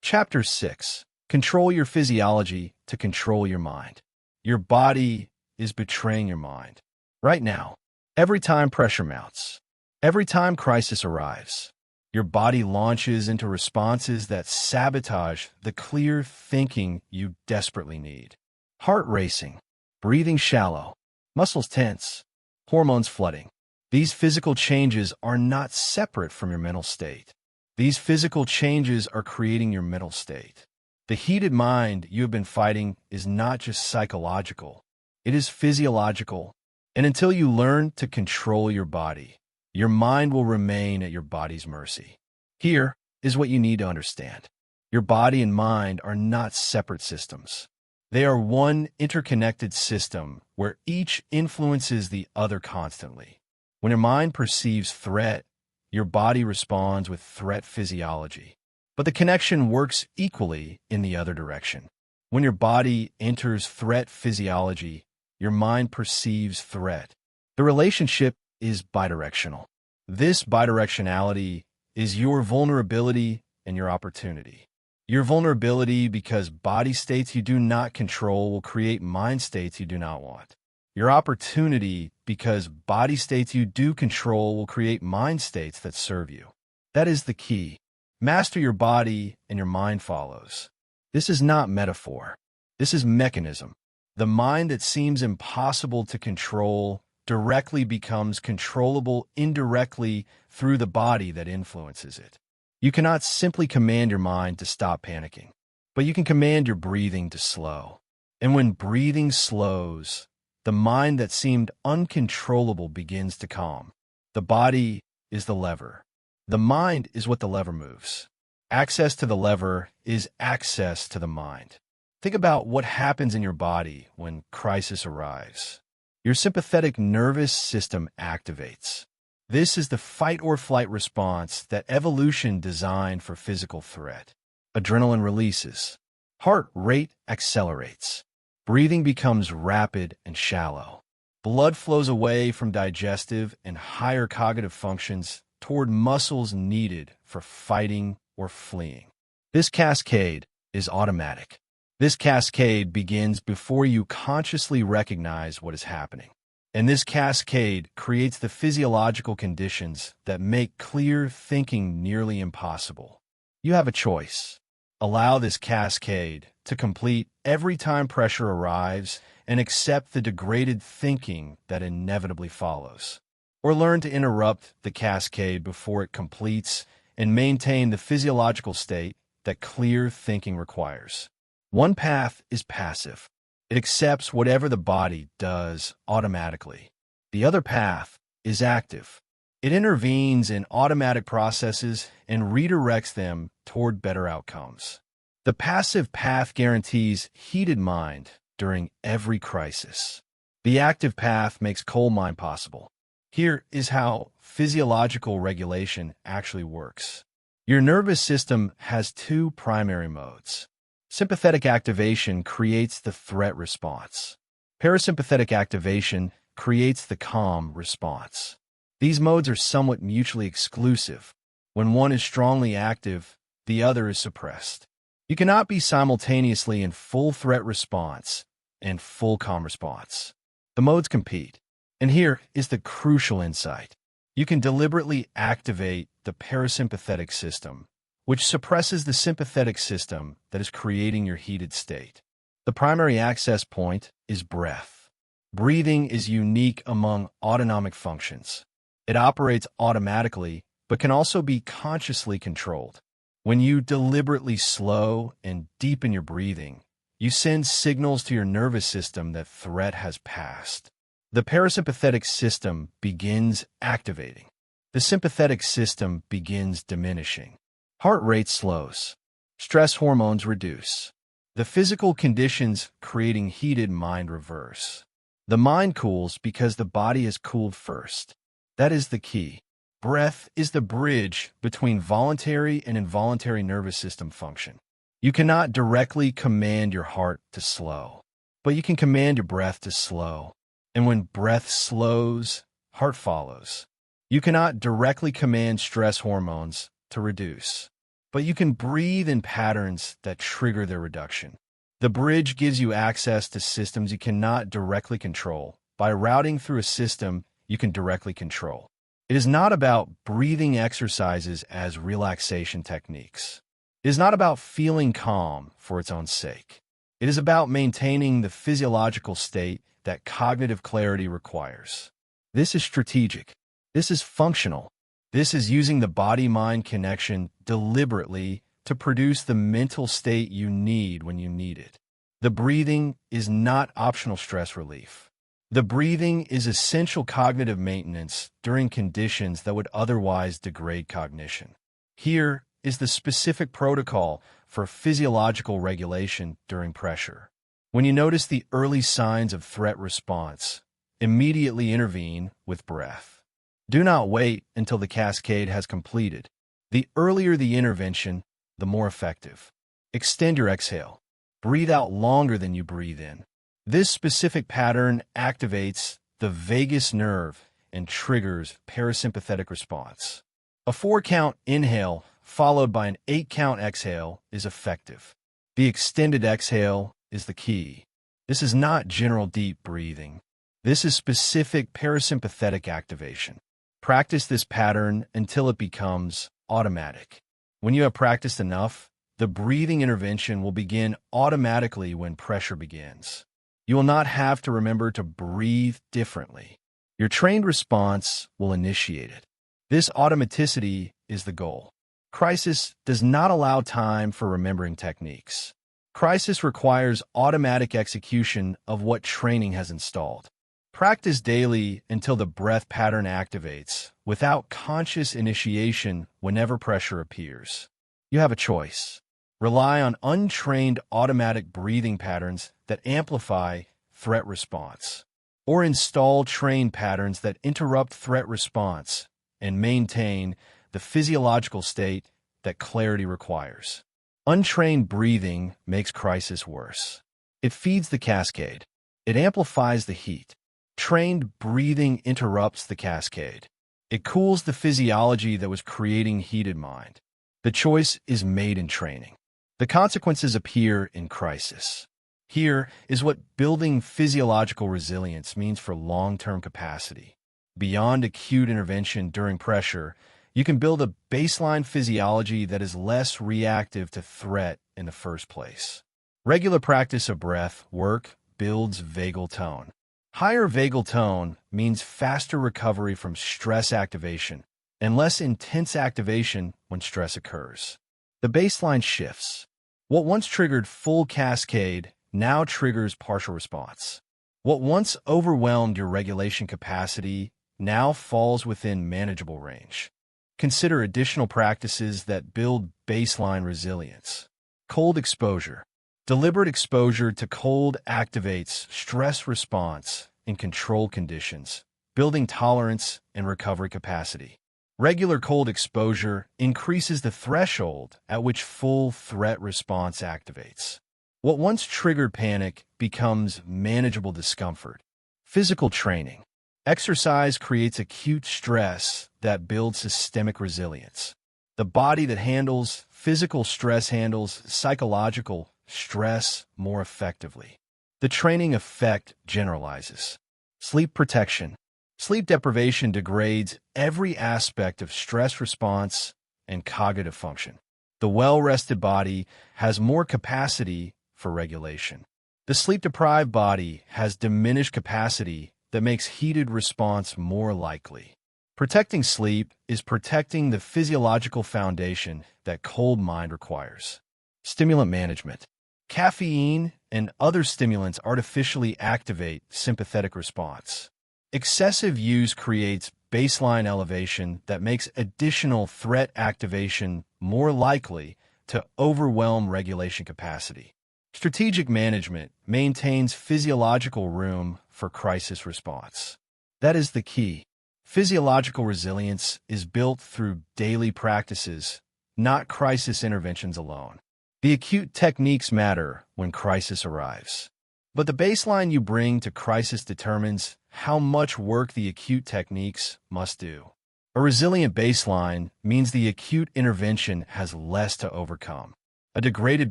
Chapter 6. Control your physiology to control your mind. Your body is betraying your mind. Right now, every time pressure mounts, every time crisis arrives, your body launches into responses that sabotage the clear thinking you desperately need. Heart racing, breathing shallow, muscles tense, hormones flooding. These physical changes are not separate from your mental state. These physical changes are creating your mental state. The heated mind you have been fighting is not just psychological, it is physiological. And until you learn to control your body, your mind will remain at your body's mercy. Here is what you need to understand. Your body and mind are not separate systems. They are one interconnected system where each influences the other constantly. When your mind perceives threat, your body responds with threat physiology. But the connection works equally in the other direction. When your body enters threat physiology, your mind perceives threat. The relationship is bidirectional. This bidirectionality is your vulnerability and your opportunity. Your vulnerability because body states you do not control will create mind states you do not want. Your opportunity because body states you do control will create mind states that serve you. That is the key. Master your body and your mind follows. This is not metaphor. This is mechanism. The mind that seems impossible to control directly becomes controllable indirectly through the body that influences it. You cannot simply command your mind to stop panicking, but you can command your breathing to slow. And when breathing slows, the mind that seemed uncontrollable begins to calm. The body is the lever. The mind is what the lever moves. Access to the lever is access to the mind. Think about what happens in your body when crisis arrives. Your sympathetic nervous system activates. This is the fight or flight response that evolution designed for physical threat. Adrenaline releases. Heart rate accelerates. Breathing becomes rapid and shallow. Blood flows away from digestive and higher cognitive functions toward muscles needed for fighting or fleeing. This cascade is automatic. This cascade begins before you consciously recognize what is happening. And this cascade creates the physiological conditions that make clear thinking nearly impossible. You have a choice. Allow this cascade to complete every time pressure arrives and accept the degraded thinking that inevitably follows. Or learn to interrupt the cascade before it completes and maintain the physiological state that clear thinking requires. One path is passive. It accepts whatever the body does automatically. The other path is active. It intervenes in automatic processes and redirects them toward better outcomes. The passive path guarantees heated mind during every crisis. The active path makes cold mind possible. Here is how physiological regulation actually works. Your nervous system has two primary modes. Sympathetic activation creates the threat response. Parasympathetic activation creates the calm response. These modes are somewhat mutually exclusive. When one is strongly active, the other is suppressed. You cannot be simultaneously in full threat response and full calm response. The modes compete. And here is the crucial insight. You can deliberately activate the parasympathetic system, which suppresses the sympathetic system that is creating your heated state. The primary access point is breath. Breathing is unique among autonomic functions. It operates automatically, but can also be consciously controlled. When you deliberately slow and deepen your breathing, you send signals to your nervous system that threat has passed. The parasympathetic system begins activating. The sympathetic system begins diminishing. Heart rate slows. Stress hormones reduce. The physical conditions creating heated mind reverse. The mind cools because the body is cooled first. That is the key. Breath is the bridge between voluntary and involuntary nervous system function. You cannot directly command your heart to slow, but you can command your breath to slow. And when breath slows, heart follows. You cannot directly command stress hormones to reduce, but you can breathe in patterns that trigger their reduction. The bridge gives you access to systems you cannot directly control by routing through a system you can directly control. It is not about breathing exercises as relaxation techniques. It is not about feeling calm for its own sake. It is about maintaining the physiological state that cognitive clarity requires. This is strategic. This is functional. This is using the body-mind connection deliberately to produce the mental state you need when you need it. The breathing is not optional stress relief. The breathing is essential cognitive maintenance during conditions that would otherwise degrade cognition. Here is the specific protocol for physiological regulation during pressure. When you notice the early signs of threat response, immediately intervene with breath. Do not wait until the cascade has completed. The earlier the intervention, the more effective. Extend your exhale. Breathe out longer than you breathe in. This specific pattern activates the vagus nerve and triggers parasympathetic response. A 4-count inhale followed by an 8-count exhale is effective. The extended exhale is the key. This is not general deep breathing. This is specific parasympathetic activation. Practice this pattern until it becomes automatic. When you have practiced enough, the breathing intervention will begin automatically when pressure begins. You will not have to remember to breathe differently. Your trained response will initiate it. This automaticity is the goal. Crisis does not allow time for remembering techniques. Crisis requires automatic execution of what training has installed. Practice daily until the breath pattern activates, without conscious initiation whenever pressure appears. You have a choice. Rely on untrained automatic breathing patterns that amplify threat response, or install trained patterns that interrupt threat response and maintain the physiological state that clarity requires. Untrained breathing makes crisis worse. It feeds the cascade. It amplifies the heat. Trained breathing interrupts the cascade. It cools the physiology that was creating heated mind. The choice is made in training. The consequences appear in crisis. Here is what building physiological resilience means for long-term capacity. Beyond acute intervention during pressure, you can build a baseline physiology that is less reactive to threat in the first place. Regular practice of breath work builds vagal tone. Higher vagal tone means faster recovery from stress activation and less intense activation when stress occurs. The baseline shifts. What once triggered full cascade now triggers partial response. What once overwhelmed your regulation capacity now falls within manageable range. Consider additional practices that build baseline resilience. Cold exposure. Deliberate exposure to cold activates stress response in controlled conditions, building tolerance and recovery capacity. Regular cold exposure increases the threshold at which full threat response activates. What once triggered panic becomes manageable discomfort. Physical training. Exercise creates acute stress that builds systemic resilience. The body that handles physical stress handles psychological stress more effectively. The training effect generalizes. Sleep protection. Sleep deprivation degrades every aspect of stress response and cognitive function. The well-rested body has more capacity for regulation. The sleep-deprived body has diminished capacity that makes heated response more likely. Protecting sleep is protecting the physiological foundation that cold mind requires. Stimulant management. Caffeine and other stimulants artificially activate sympathetic response. Excessive use creates baseline elevation that makes additional threat activation more likely to overwhelm regulation capacity. Strategic management maintains physiological room for crisis response. That is the key. Physiological resilience is built through daily practices, not crisis interventions alone. The acute techniques matter when crisis arrives. But the baseline you bring to crisis determines how much work the acute techniques must do. A resilient baseline means the acute intervention has less to overcome. A degraded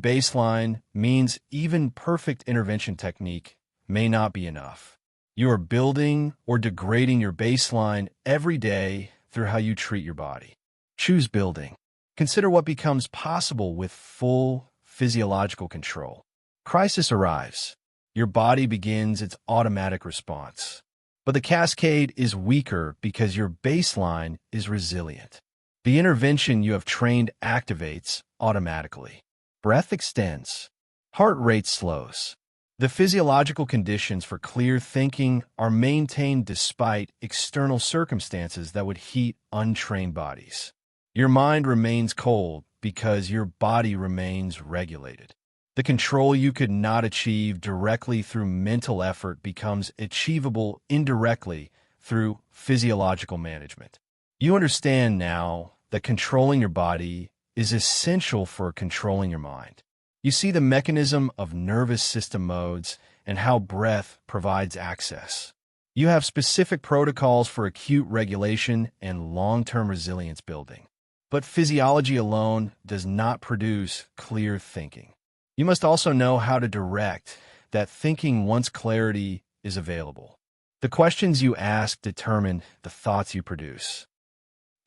baseline means even perfect intervention technique may not be enough. You are building or degrading your baseline every day through how you treat your body. Choose building. Consider what becomes possible with full physiological control. Crisis arrives. Your body begins its automatic response. But the cascade is weaker because your baseline is resilient. The intervention you have trained activates automatically. Breath extends. Heart rate slows. The physiological conditions for clear thinking are maintained despite external circumstances that would heat untrained bodies. Your mind remains cold because your body remains regulated. The control you could not achieve directly through mental effort becomes achievable indirectly through physiological management. You understand now that controlling your body is essential for controlling your mind. You see the mechanism of nervous system modes and how breath provides access. You have specific protocols for acute regulation and long-term resilience building. But physiology alone does not produce clear thinking. You must also know how to direct that thinking once clarity is available. The questions you ask determine the thoughts you produce.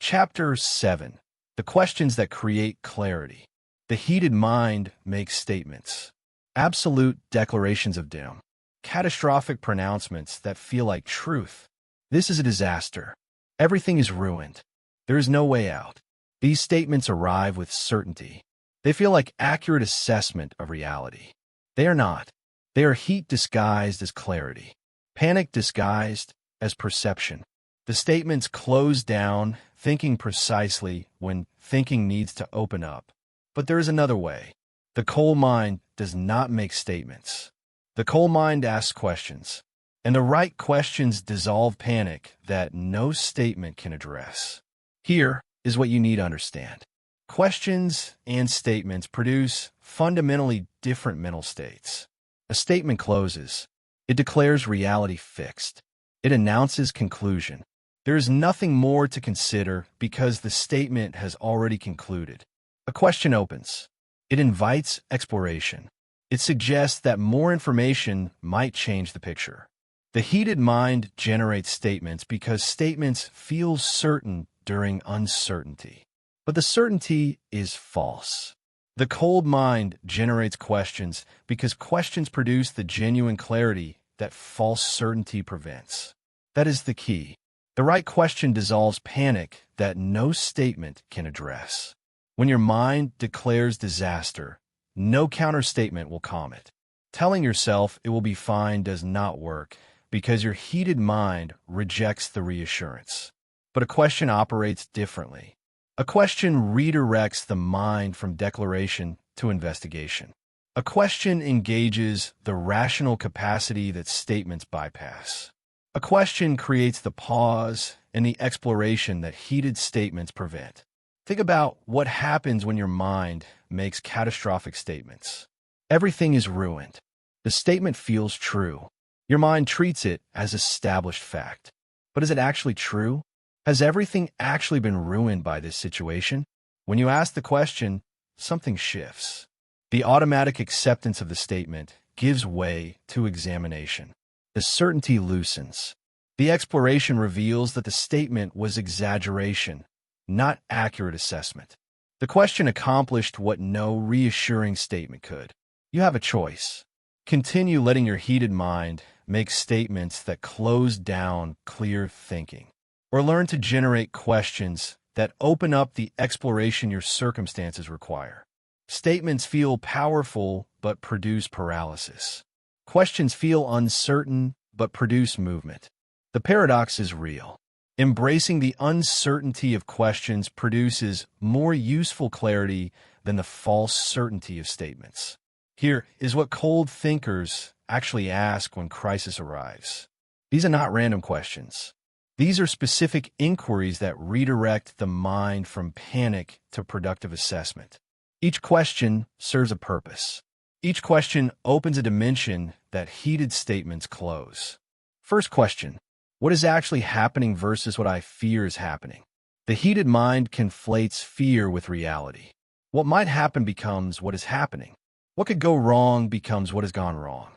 Chapter 7. The questions that create clarity. The heated mind makes statements. Absolute declarations of doom. Catastrophic pronouncements that feel like truth. This is a disaster. Everything is ruined. There is no way out. These statements arrive with certainty. They feel like accurate assessment of reality. They are not. They are heat disguised as clarity. Panic disguised as perception. The statements close down, thinking precisely when thinking needs to open up. But there is another way. The cold mind does not make statements. The cold mind asks questions. And the right questions dissolve panic that no statement can address. Here is what you need to understand. Questions and statements produce fundamentally different mental states. A statement closes. It declares reality fixed. It announces conclusion. There is nothing more to consider because the statement has already concluded. A question opens. It invites exploration. It suggests that more information might change the picture. The heated mind generates statements because statements feel certain during uncertainty. But the certainty is false. The cold mind generates questions because questions produce the genuine clarity that false certainty prevents. That is the key. The right question dissolves panic that no statement can address. When your mind declares disaster, no counterstatement will calm it. Telling yourself it will be fine does not work because your heated mind rejects the reassurance. But a question operates differently. A question redirects the mind from declaration to investigation. A question engages the rational capacity that statements bypass. A question creates the pause and the exploration that heated statements prevent. Think about what happens when your mind makes catastrophic statements. Everything is ruined. The statement feels true. Your mind treats it as established fact. But is it actually true? Has everything actually been ruined by this situation? When you ask the question, something shifts. The automatic acceptance of the statement gives way to examination. The certainty loosens. The exploration reveals that the statement was exaggeration, not accurate assessment. The question accomplished what no reassuring statement could. You have a choice. Continue letting your heated mind make statements that close down clear thinking. Or learn to generate questions that open up the exploration your circumstances require. Statements feel powerful but produce paralysis. Questions feel uncertain but produce movement. The paradox is real. Embracing the uncertainty of questions produces more useful clarity than the false certainty of statements. Here is what cold thinkers actually ask when crisis arrives. These are not random questions. These are specific inquiries that redirect the mind from panic to productive assessment. Each question serves a purpose. Each question opens a dimension that heated statements close. First question, what is actually happening versus what I fear is happening? The heated mind conflates fear with reality. What might happen becomes what is happening. What could go wrong becomes what has gone wrong.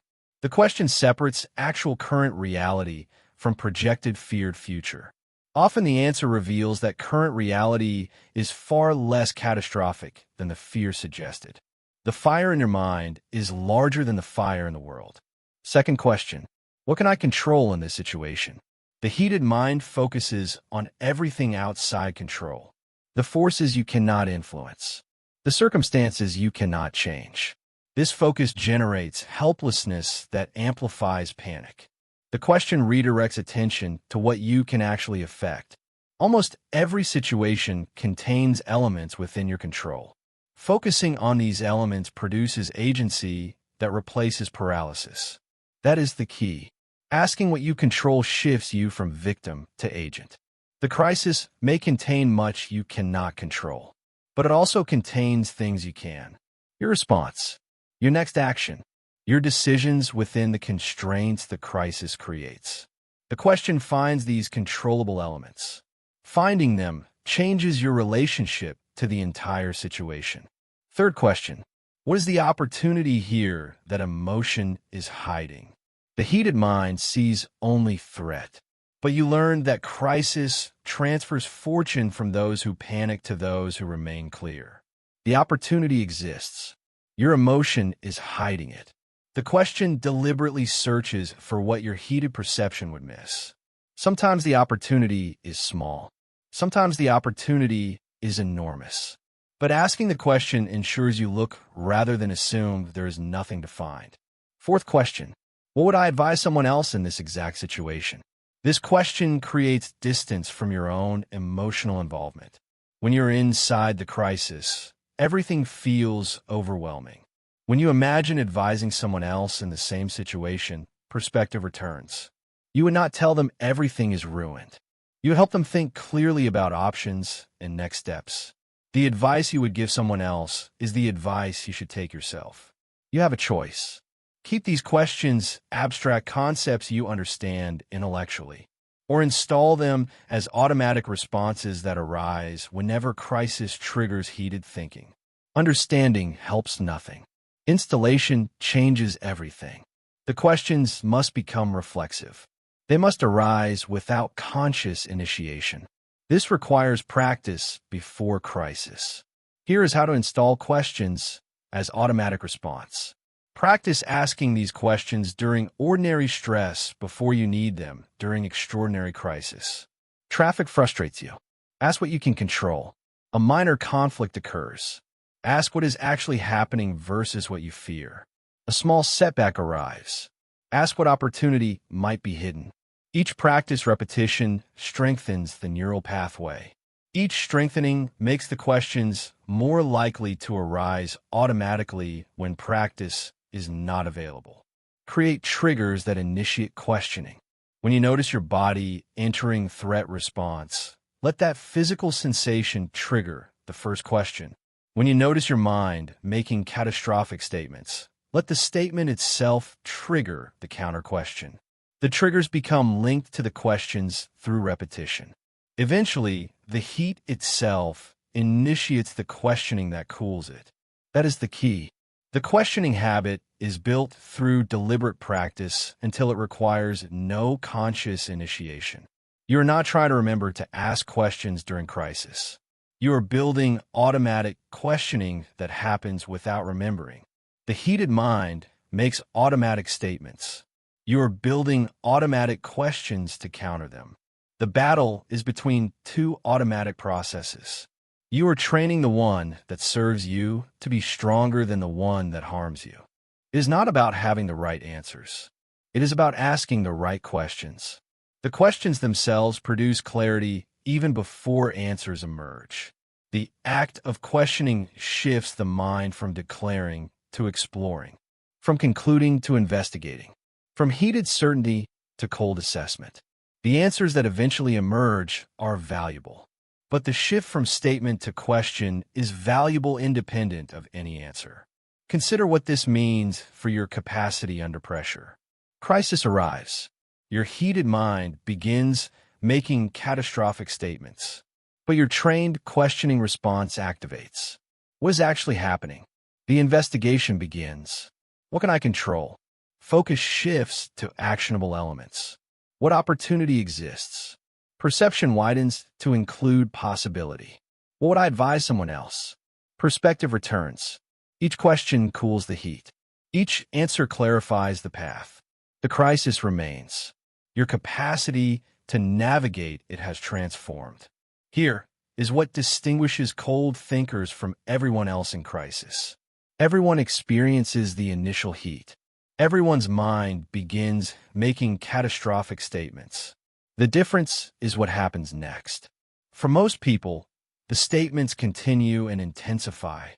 The question separates actual current reality from projected feared future. Often the answer reveals that current reality is far less catastrophic than the fear suggested. The fire in your mind is larger than the fire in the world. Second question, what can I control in this situation? The heated mind focuses on everything outside control. The forces you cannot influence. The circumstances you cannot change. This focus generates helplessness that amplifies panic. The question redirects attention to what you can actually affect. Almost every situation contains elements within your control. Focusing on these elements produces agency that replaces paralysis. That is the key. Asking what you control shifts you from victim to agent. The crisis may contain much you cannot control, but it also contains things you can. Your response, your next action, your decisions within the constraints the crisis creates. The question finds these controllable elements. Finding them changes your relationship to the entire situation. Third question, what is the opportunity here that emotion is hiding? The heated mind sees only threat, but you learn that crisis transfers fortune from those who panic to those who remain clear. The opportunity exists. Your emotion is hiding it. The question deliberately searches for what your heated perception would miss. Sometimes the opportunity is small. Sometimes the opportunity is enormous. But asking the question ensures you look rather than assume there is nothing to find. Fourth question, what would I advise someone else in this exact situation? This question creates distance from your own emotional involvement. When you're inside the crisis, everything feels overwhelming. When you imagine advising someone else in the same situation, perspective returns. You would not tell them everything is ruined. You would help them think clearly about options and next steps. The advice you would give someone else is the advice you should take yourself. You have a choice. Keep these questions abstract concepts you understand intellectually, or install them as automatic responses that arise whenever crisis triggers heated thinking. Understanding helps nothing. Installation changes everything. The questions must become reflexive. They must arise without conscious initiation. This requires practice before crisis. Here is how to install questions as automatic response. Practice asking these questions during ordinary stress before you need them during extraordinary crisis. Traffic frustrates you. Ask what you can control. A minor conflict occurs. Ask what is actually happening versus what you fear. A small setback arrives. Ask what opportunity might be hidden. Each practice repetition strengthens the neural pathway. Each strengthening makes the questions more likely to arise automatically when practice is not available. Create triggers that initiate questioning. When you notice your body entering threat response, let that physical sensation trigger the first question. When you notice your mind making catastrophic statements, let the statement itself trigger the counter question. The triggers become linked to the questions through repetition. Eventually, the heat itself initiates the questioning that cools it. That is the key. The questioning habit is built through deliberate practice until it requires no conscious initiation. You are not trying to remember to ask questions during crisis. You are building automatic questioning that happens without remembering. The heated mind makes automatic statements. You are building automatic questions to counter them. The battle is between two automatic processes. You are training the one that serves you to be stronger than the one that harms you. It is not about having the right answers. It is about asking the right questions. The questions themselves produce clarity even before answers emerge. The act of questioning shifts the mind from declaring to exploring, from concluding to investigating, from heated certainty to cold assessment. The answers that eventually emerge are valuable, but the shift from statement to question is valuable independent of any answer. Consider what this means for your capacity under pressure. Crisis arrives. Your heated mind begins making catastrophic statements, but your trained questioning response activates. What is actually happening? The investigation begins. What can I control? Focus shifts to actionable elements. What opportunity exists? Perception widens to include possibility. What would I advise someone else? Perspective returns. Each question cools the heat. Each answer clarifies the path. The crisis remains. Your capacity to navigate it has transformed. Here is what distinguishes cold thinkers from everyone else in crisis. Everyone experiences the initial heat. Everyone's mind begins making catastrophic statements. The difference is what happens next. For most people, the statements continue and intensify.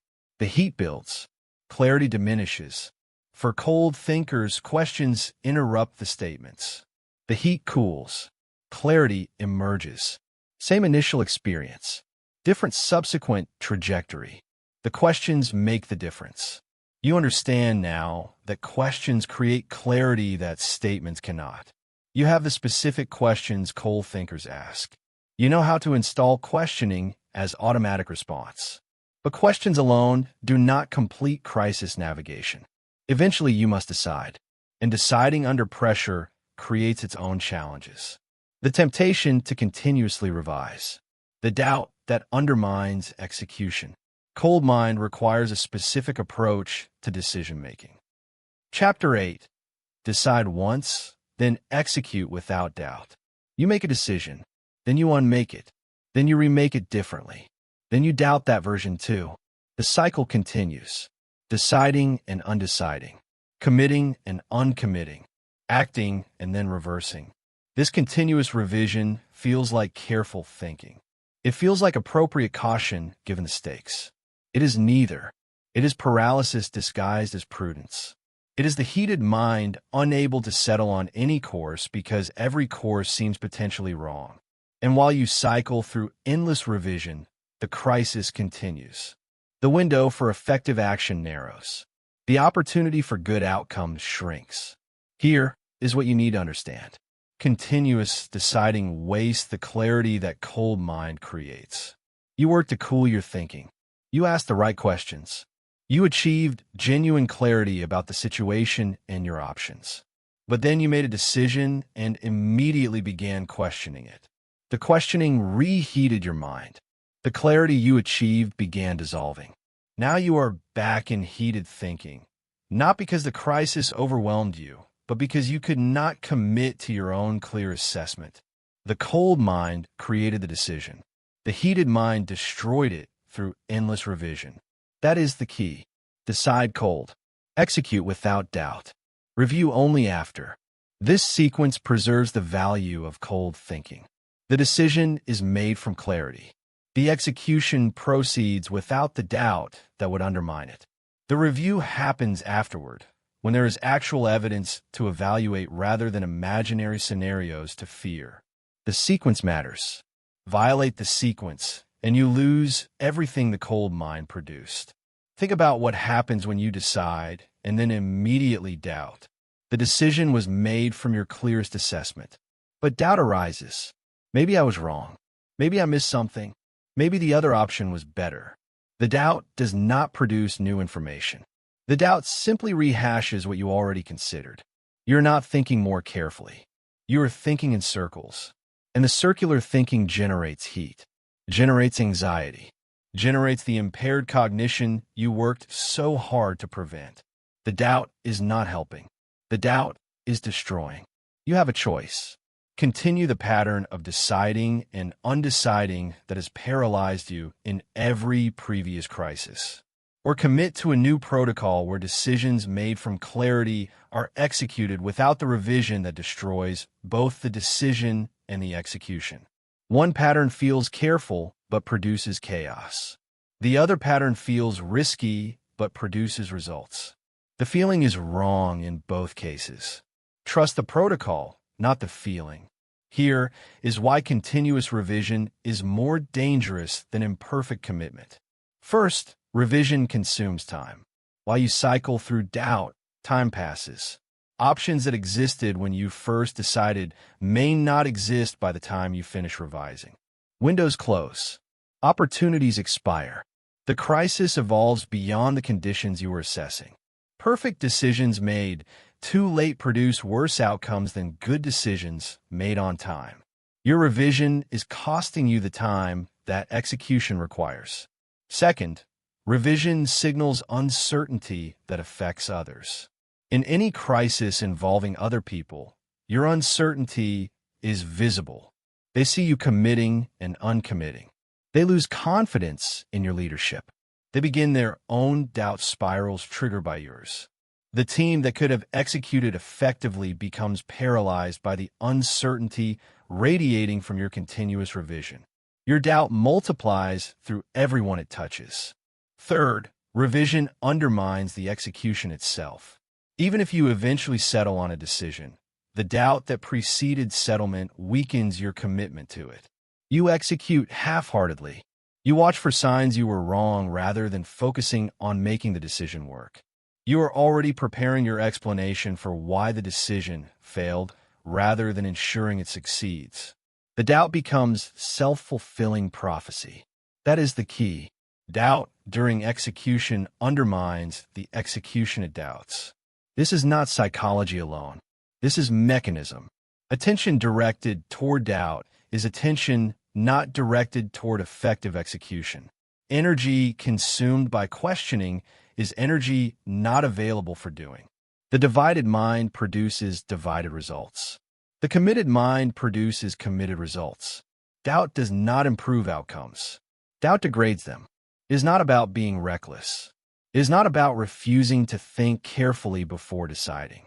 The heat builds. Clarity diminishes. For cold thinkers, questions interrupt the statements. The heat cools. Clarity emerges. Same initial experience. Different subsequent trajectory. The questions make the difference. You understand now that questions create clarity that statements cannot. You have the specific questions cold thinkers ask. You know how to install questioning as automatic response. But questions alone do not complete crisis navigation. Eventually, you must decide. And deciding under pressure creates its own challenges. The temptation to continuously revise. The doubt that undermines execution. Cold mind requires a specific approach to decision-making. Chapter 8. Decide once, then execute without doubt. You make a decision, then you unmake it, then you remake it differently. Then you doubt that version too. The cycle continues. Deciding and undeciding. Committing and uncommitting. Acting and then reversing. This continuous revision feels like careful thinking. It feels like appropriate caution given the stakes. It is neither. It is paralysis disguised as prudence. It is the heated mind unable to settle on any course because every course seems potentially wrong. And while you cycle through endless revision, the crisis continues. The window for effective action narrows. The opportunity for good outcomes shrinks. Here is what you need to understand. Continuous deciding wastes the clarity that cold mind creates. You work to cool your thinking. You asked the right questions. You achieved genuine clarity about the situation and your options. But then you made a decision and immediately began questioning it. The questioning reheated your mind. The clarity you achieved began dissolving. Now you are back in heated thinking, not because the crisis overwhelmed you, but because you could not commit to your own clear assessment. The cold mind created the decision. The heated mind destroyed it through endless revision. That is the key. Decide cold. Execute without doubt. Review only after. This sequence preserves the value of cold thinking. The decision is made from clarity. The execution proceeds without the doubt that would undermine it. The review happens afterward, when there is actual evidence to evaluate rather than imaginary scenarios to fear. The sequence matters. Violate the sequence, and you lose everything the cold mind produced. Think about what happens when you decide and then immediately doubt. The decision was made from your clearest assessment. But doubt arises. Maybe I was wrong. Maybe I missed something. Maybe the other option was better. The doubt does not produce new information. The doubt simply rehashes what you already considered. You're not thinking more carefully. You are thinking in circles. And the circular thinking generates heat, generates anxiety, generates the impaired cognition you worked so hard to prevent. The doubt is not helping. The doubt is destroying. You have a choice. Continue the pattern of deciding and undeciding that has paralyzed you in every previous crisis. Or commit to a new protocol where decisions made from clarity are executed without the revision that destroys both the decision and the execution. One pattern feels careful but produces chaos. The other pattern feels risky but produces results. The feeling is wrong in both cases. Trust the protocol, not the feeling. Here is why continuous revision is more dangerous than imperfect commitment. First, revision consumes time. While you cycle through doubt, time passes. Options that existed when you first decided may not exist by the time you finish revising. Windows close. Opportunities expire. The crisis evolves beyond the conditions you were assessing. Perfect decisions made too late produce worse outcomes than good decisions made on time. Your revision is costing you the time that execution requires. Second, revision signals uncertainty that affects others. In any crisis involving other people, your uncertainty is visible. They see you committing and uncommitting. They lose confidence in your leadership. They begin their own doubt spirals triggered by yours. The team that could have executed effectively becomes paralyzed by the uncertainty radiating from your continuous revision. Your doubt multiplies through everyone it touches. Third, Revision undermines the execution itself. Even if you eventually settle on a decision, the doubt that preceded settlement weakens your commitment to it. You execute half-heartedly. You watch for signs you were wrong rather than focusing on making the decision work. You are already preparing your explanation for why the decision failed rather than ensuring it succeeds. The doubt becomes self-fulfilling prophecy. That is the key. Doubt during execution undermines the execution it doubts. This is not psychology alone. This is mechanism. Attention directed toward doubt is attention not directed toward effective execution. Energy consumed by questioning is energy not available for doing. The divided mind produces divided results. The committed mind produces committed results. Doubt does not improve outcomes. Doubt degrades them. It is not about being reckless. It is not about refusing to think carefully before deciding.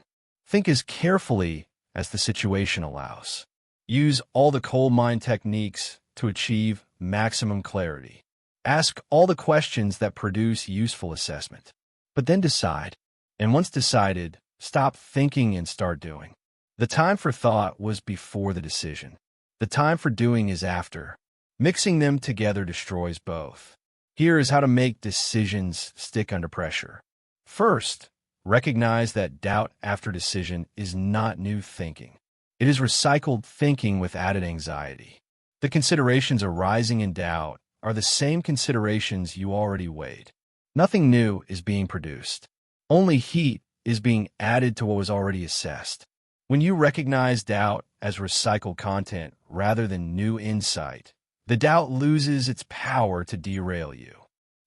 Think as carefully as the situation allows. Use all the cold mind techniques to achieve maximum clarity. Ask all the questions that produce useful assessment. But then decide. And once decided, stop thinking and start doing. The time for thought was before the decision. The time for doing is after. Mixing them together destroys both. Here is how to make decisions stick under pressure. First, recognize that doubt after decision is not new thinking. It is recycled thinking with added anxiety. The considerations arising in doubt are the same considerations you already weighed. Nothing new is being produced. Only heat is being added to what was already assessed. When you recognize doubt as recycled content rather than new insight, the doubt loses its power to derail you.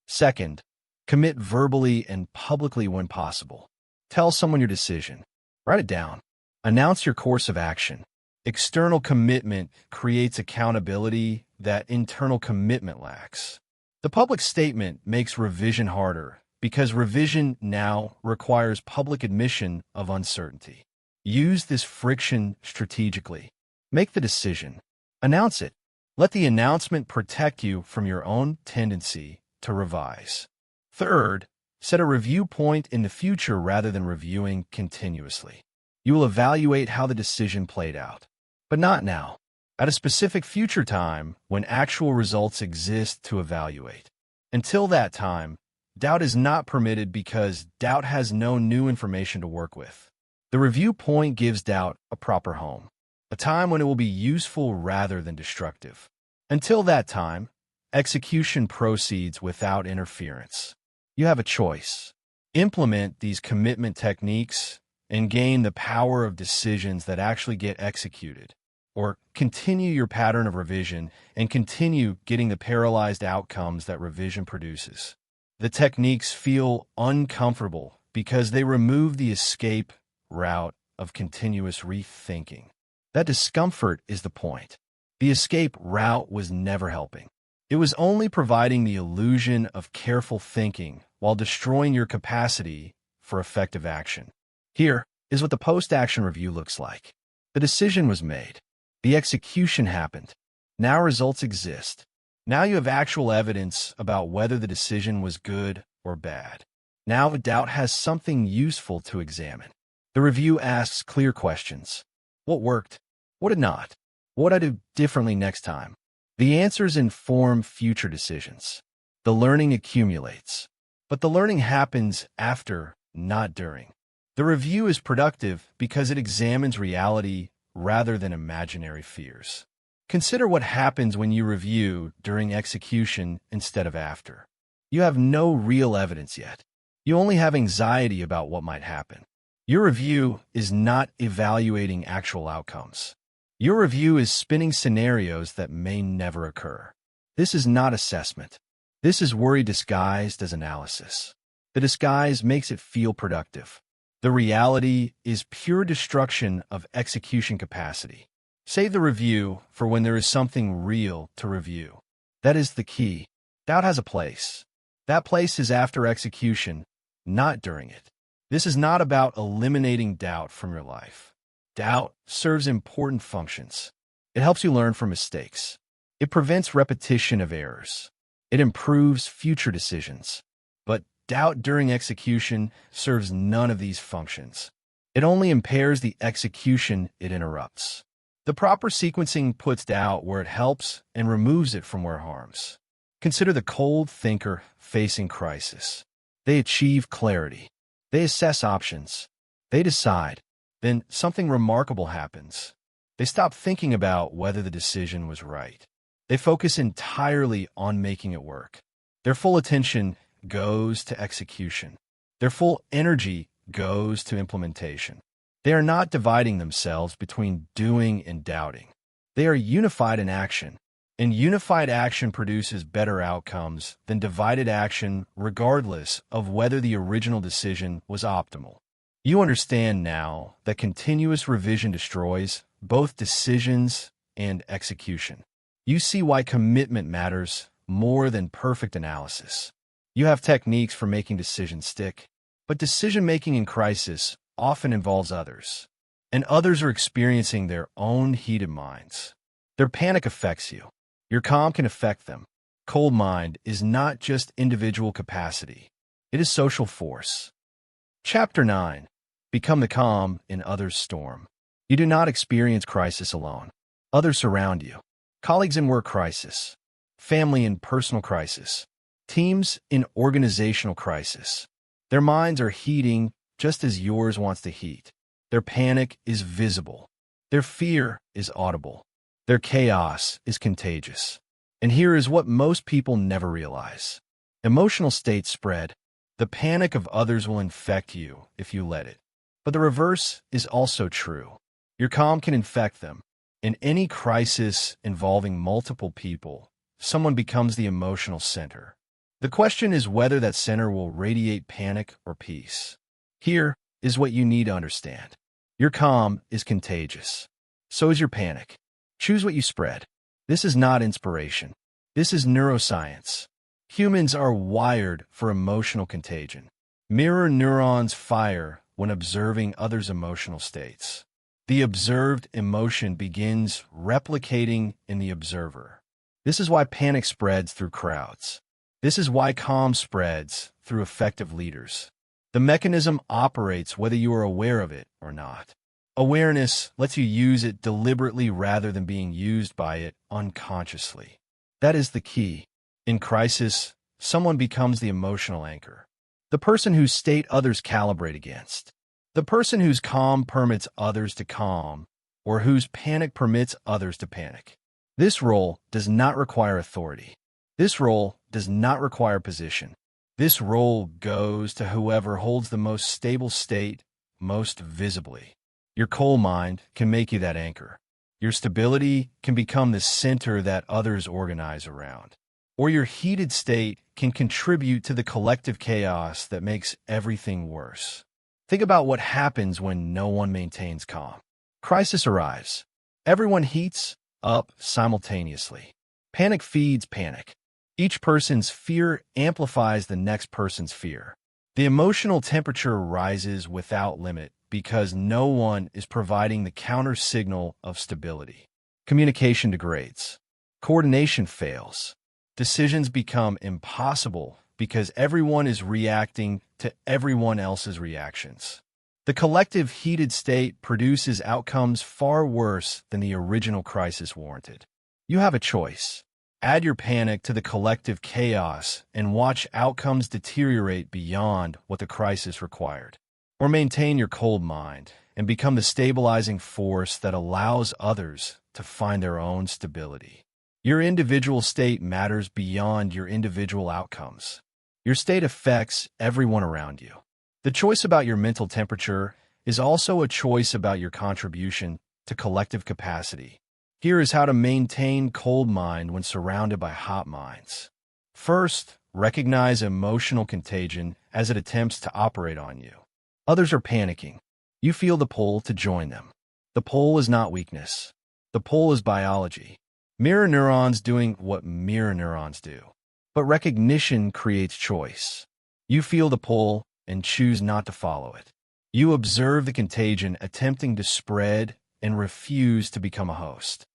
Second, commit verbally and publicly when possible. Tell someone your decision. Write it down. Announce your course of action. External commitment creates accountability that internal commitment lacks. The public statement makes revision harder because revision now requires public admission of uncertainty. Use this friction strategically. Make the decision. Announce it. Let the announcement protect you from your own tendency to revise. Third, set a review point in the future rather than reviewing continuously. You will evaluate how the decision played out, but not now. At a specific future time when actual results exist to evaluate. Until that time, doubt is not permitted because doubt has no new information to work with. The review point gives doubt a proper home, a time when it will be useful rather than destructive. Until that time, execution proceeds without interference. You have a choice. Implement these commitment techniques and gain the power of decisions that actually get executed, or continue your pattern of revision and continue getting the paralyzed outcomes that revision produces. The techniques feel uncomfortable because they remove the escape route of continuous rethinking. That discomfort is the point. The escape route was never helping. It was only providing the illusion of careful thinking while destroying your capacity for effective action. Here is what the post-action review looks like. The decision was made. The execution happened. Now results exist. Now you have actual evidence about whether the decision was good or bad. Now doubt has something useful to examine. The review asks clear questions. What worked? What did not? What I do differently next time? The answers inform future decisions. The learning accumulates. But the learning happens after, not during. The review is productive because it examines reality rather than imaginary fears. Consider what happens when you review during execution instead of after. You have no real evidence yet. You only have anxiety about what might happen. Your review is not evaluating actual outcomes. Your review is spinning scenarios that may never occur. This is not assessment. This is worry disguised as analysis. The disguise makes it feel productive. The reality is pure destruction of execution capacity. Save the review for when there is something real to review. That is the key. Doubt has a place. That place is after execution, not during it. This is not about eliminating doubt from your life. Doubt serves important functions. It helps you learn from mistakes. It prevents repetition of errors. It improves future decisions. But Doubt during execution serves none of these functions. It only impairs the execution it interrupts. The proper sequencing puts doubt where it helps and removes it from where it harms. Consider the cold thinker facing crisis. They achieve clarity. They assess options. They decide. Then something remarkable happens. They stop thinking about whether the decision was right. They focus entirely on making it work. Their full attention goes to execution. Their full energy goes to implementation. They are not dividing themselves between doing and doubting. They are unified in action, and unified action produces better outcomes than divided action regardless of whether the original decision was optimal. You understand now that continuous revision destroys both decisions and execution. You see why commitment matters more than perfect analysis. You have techniques for making decisions stick, but decision-making in crisis often involves others, and others are experiencing their own heated minds. Their panic affects you. Your calm can affect them. Cold mind is not just individual capacity. It is social force. Chapter 9. Become the calm in others' storm. You do not experience crisis alone. Others surround you. Colleagues in work crisis. Family in personal crisis. Teams in organizational crisis. Their minds are heating just as yours wants to heat. Their panic is visible. Their fear is audible. Their chaos is contagious. And here is what most people never realize. Emotional states spread. The panic of others will infect you if you let it. But the reverse is also true. Your calm can infect them. In any crisis involving multiple people, someone becomes the emotional center. The question is whether that center will radiate panic or peace. Here is what you need to understand. Your calm is contagious. So is your panic. Choose what you spread. This is not inspiration. This is neuroscience. Humans are wired for emotional contagion. Mirror neurons fire when observing others' emotional states. The observed emotion begins replicating in the observer. This is why panic spreads through crowds. This is why calm spreads through effective leaders. The mechanism operates whether you are aware of it or not. Awareness lets you use it deliberately rather than being used by it unconsciously. That is the key. In crisis, someone becomes the emotional anchor. The person whose state others calibrate against. The person whose calm permits others to calm, or whose panic permits others to panic. This role does not require authority. This role does not require position. This role goes to whoever holds the most stable state most visibly. Your cold mind can make you that anchor. Your stability can become the center that others organize around. Or your heated state can contribute to the collective chaos that makes everything worse. Think about what happens when no one maintains calm. Crisis arrives. Everyone heats up simultaneously. Panic feeds panic. Each person's fear amplifies the next person's fear. The emotional temperature rises without limit because no one is providing the counter signal of stability. Communication degrades. Coordination fails. Decisions become impossible because everyone is reacting to everyone else's reactions. The collective heated state produces outcomes far worse than the original crisis warranted. You have a choice. Add your panic to the collective chaos and watch outcomes deteriorate beyond what the crisis required. Or maintain your cold mind and become the stabilizing force that allows others to find their own stability. Your individual state matters beyond your individual outcomes. Your state affects everyone around you. The choice about your mental temperature is also a choice about your contribution to collective capacity. Here is how to maintain cold mind when surrounded by hot minds. First, recognize emotional contagion as it attempts to operate on you. Others are panicking. You feel the pull to join them. The pull is not weakness. The pull is biology. Mirror neurons doing what mirror neurons do. But recognition creates choice. You feel the pull and choose not to follow it. You observe the contagion attempting to spread and refuse to become a host.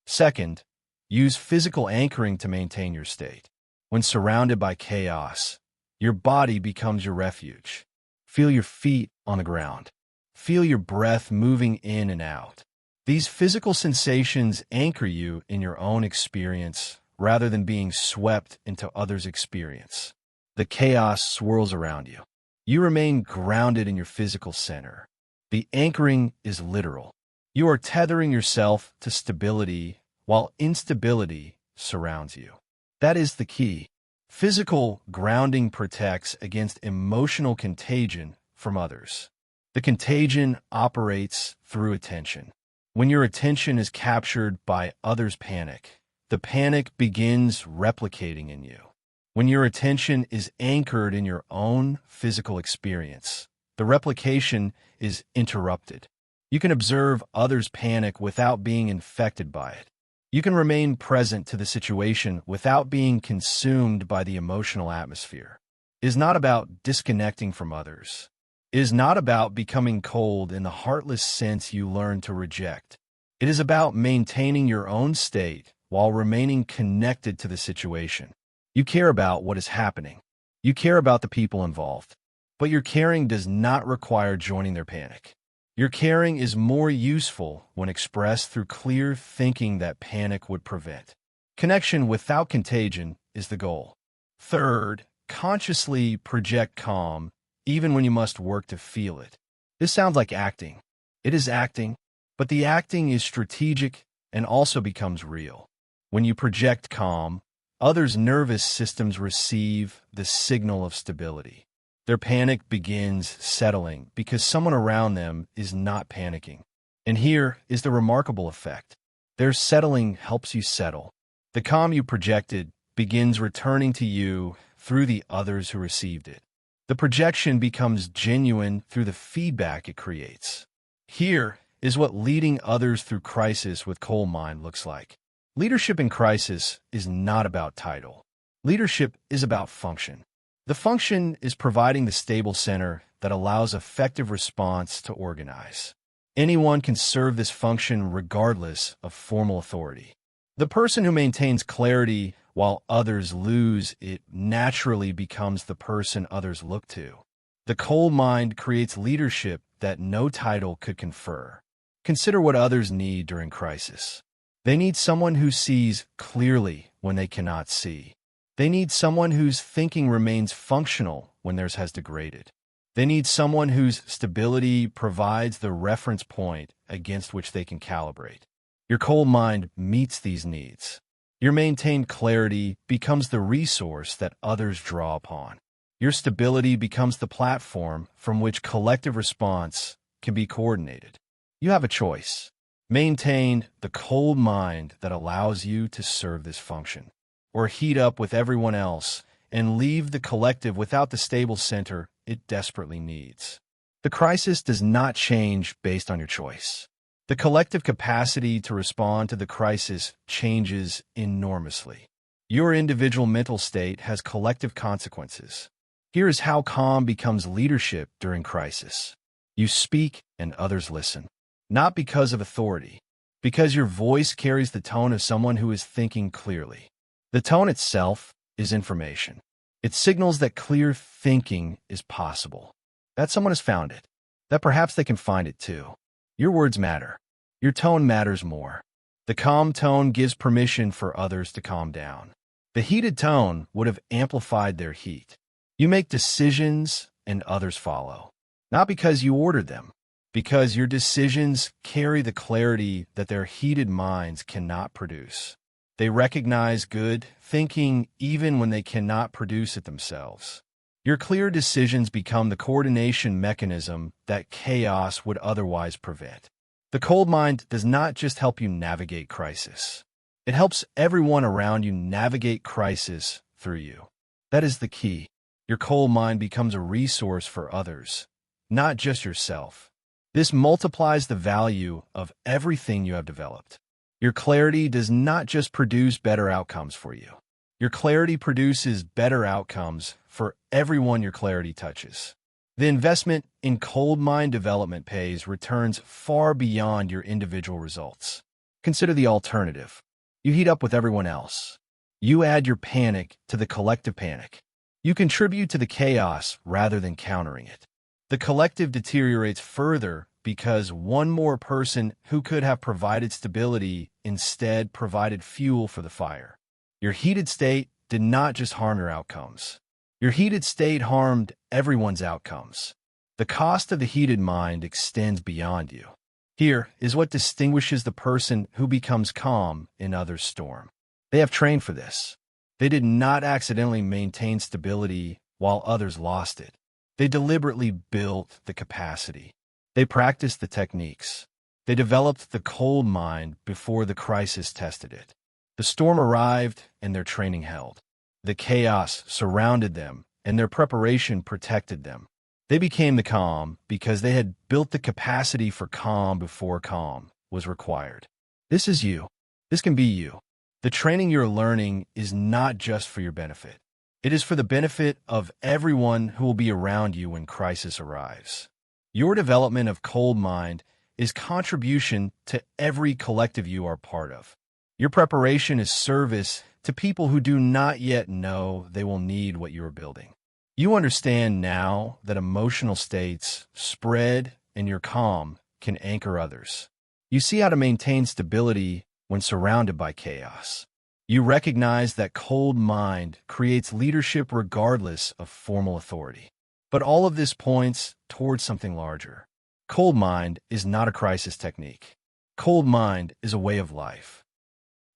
Second, use physical anchoring to maintain your state. When surrounded by chaos, Your body becomes your refuge. Feel your feet on the ground. Feel your breath moving in and out. These physical sensations anchor you in your own experience rather than being swept into others' experience. The chaos swirls around you. You remain grounded in your physical center. The anchoring is literal. You are tethering yourself to stability while instability surrounds you. That is the key. Physical grounding protects against emotional contagion from others. The contagion operates through attention. When your attention is captured by others' panic, the panic begins replicating in you. When your attention is anchored in your own physical experience, the replication is interrupted. You can observe others' panic without being infected by it. You can remain present to the situation without being consumed by the emotional atmosphere. It is not about disconnecting from others. It is not about becoming cold in the heartless sense you learn to reject. It is about maintaining your own state while remaining connected to the situation. You care about what is happening. You care about the people involved. But your caring does not require joining their panic. Your caring is more useful when expressed through clear thinking that panic would prevent. Connection without contagion is the goal. Third, consciously project calm, even when you must work to feel it. This sounds like acting. It is acting, but the acting is strategic and also becomes real. When you project calm, others' nervous systems receive the signal of stability. Their panic begins settling because someone around them is not panicking. And here is the remarkable effect. Their settling helps you settle. The calm you projected begins returning to you through the others who received it. The projection becomes genuine through the feedback it creates. Here is what leading others through crisis with cold mind looks like. Leadership in crisis is not about title. Leadership is about function. The function is providing the stable center that allows effective response to organize. Anyone can serve this function regardless of formal authority. The person who maintains clarity while others lose it naturally becomes the person others look to. The cold mind creates leadership that no title could confer. Consider what others need during crisis. They need someone who sees clearly when they cannot see. They need someone whose thinking remains functional when theirs has degraded. They need someone whose stability provides the reference point against which they can calibrate. Your cold mind meets these needs. Your maintained clarity becomes the resource that others draw upon. Your stability becomes the platform from which collective response can be coordinated. You have a choice. Maintain the cold mind that allows you to serve this function, or heat up with everyone else and leave the collective without the stable center it desperately needs. The crisis does not change based on your choice. The collective capacity to respond to the crisis changes enormously. Your individual mental state has collective consequences. Here is how calm becomes leadership during crisis. You speak and others listen, not because of authority, because your voice carries the tone of someone who is thinking clearly. The tone itself is information. It signals that clear thinking is possible, that someone has found it, that perhaps they can find it too. Your words matter. Your tone matters more. The calm tone gives permission for others to calm down. The heated tone would have amplified their heat. You make decisions and others follow, not because you ordered them, because your decisions carry the clarity that their heated minds cannot produce. They recognize good thinking even when they cannot produce it themselves. Your clear decisions become the coordination mechanism that chaos would otherwise prevent. The cold mind does not just help you navigate crisis. It helps everyone around you navigate crisis through you. That is the key. Your cold mind becomes a resource for others, not just yourself. This multiplies the value of everything you have developed. Your clarity does not just produce better outcomes for you. Your clarity produces better outcomes for everyone your clarity touches. The investment in cold mind development pays returns far beyond your individual results. Consider the alternative. You heat up with everyone else. You add your panic to the collective panic. You contribute to the chaos rather than countering it. The collective deteriorates further because one more person who could have provided stability instead provided fuel for the fire. Your heated state did not just harm your outcomes. Your heated state harmed everyone's outcomes. The cost of the heated mind extends beyond you. Here is what distinguishes the person who becomes calm in others' storm. They have trained for this. They did not accidentally maintain stability while others lost it. They deliberately built the capacity. They practiced the techniques. They developed the cold mind before the crisis tested it. The storm arrived and their training held. The chaos surrounded them and their preparation protected them. They became the calm because they had built the capacity for calm before calm was required. This is you. This can be you. The training you're learning is not just for your benefit. It is for the benefit of everyone who will be around you when crisis arrives. Your development of cold mind is contribution to every collective you are part of. Your preparation is service to people who do not yet know they will need what you are building. You understand now that emotional states spread and your calm can anchor others. You see how to maintain stability when surrounded by chaos. You recognize that cold mind creates leadership regardless of formal authority. But all of this points towards something larger. Cold mind is not a crisis technique. Cold mind is a way of life.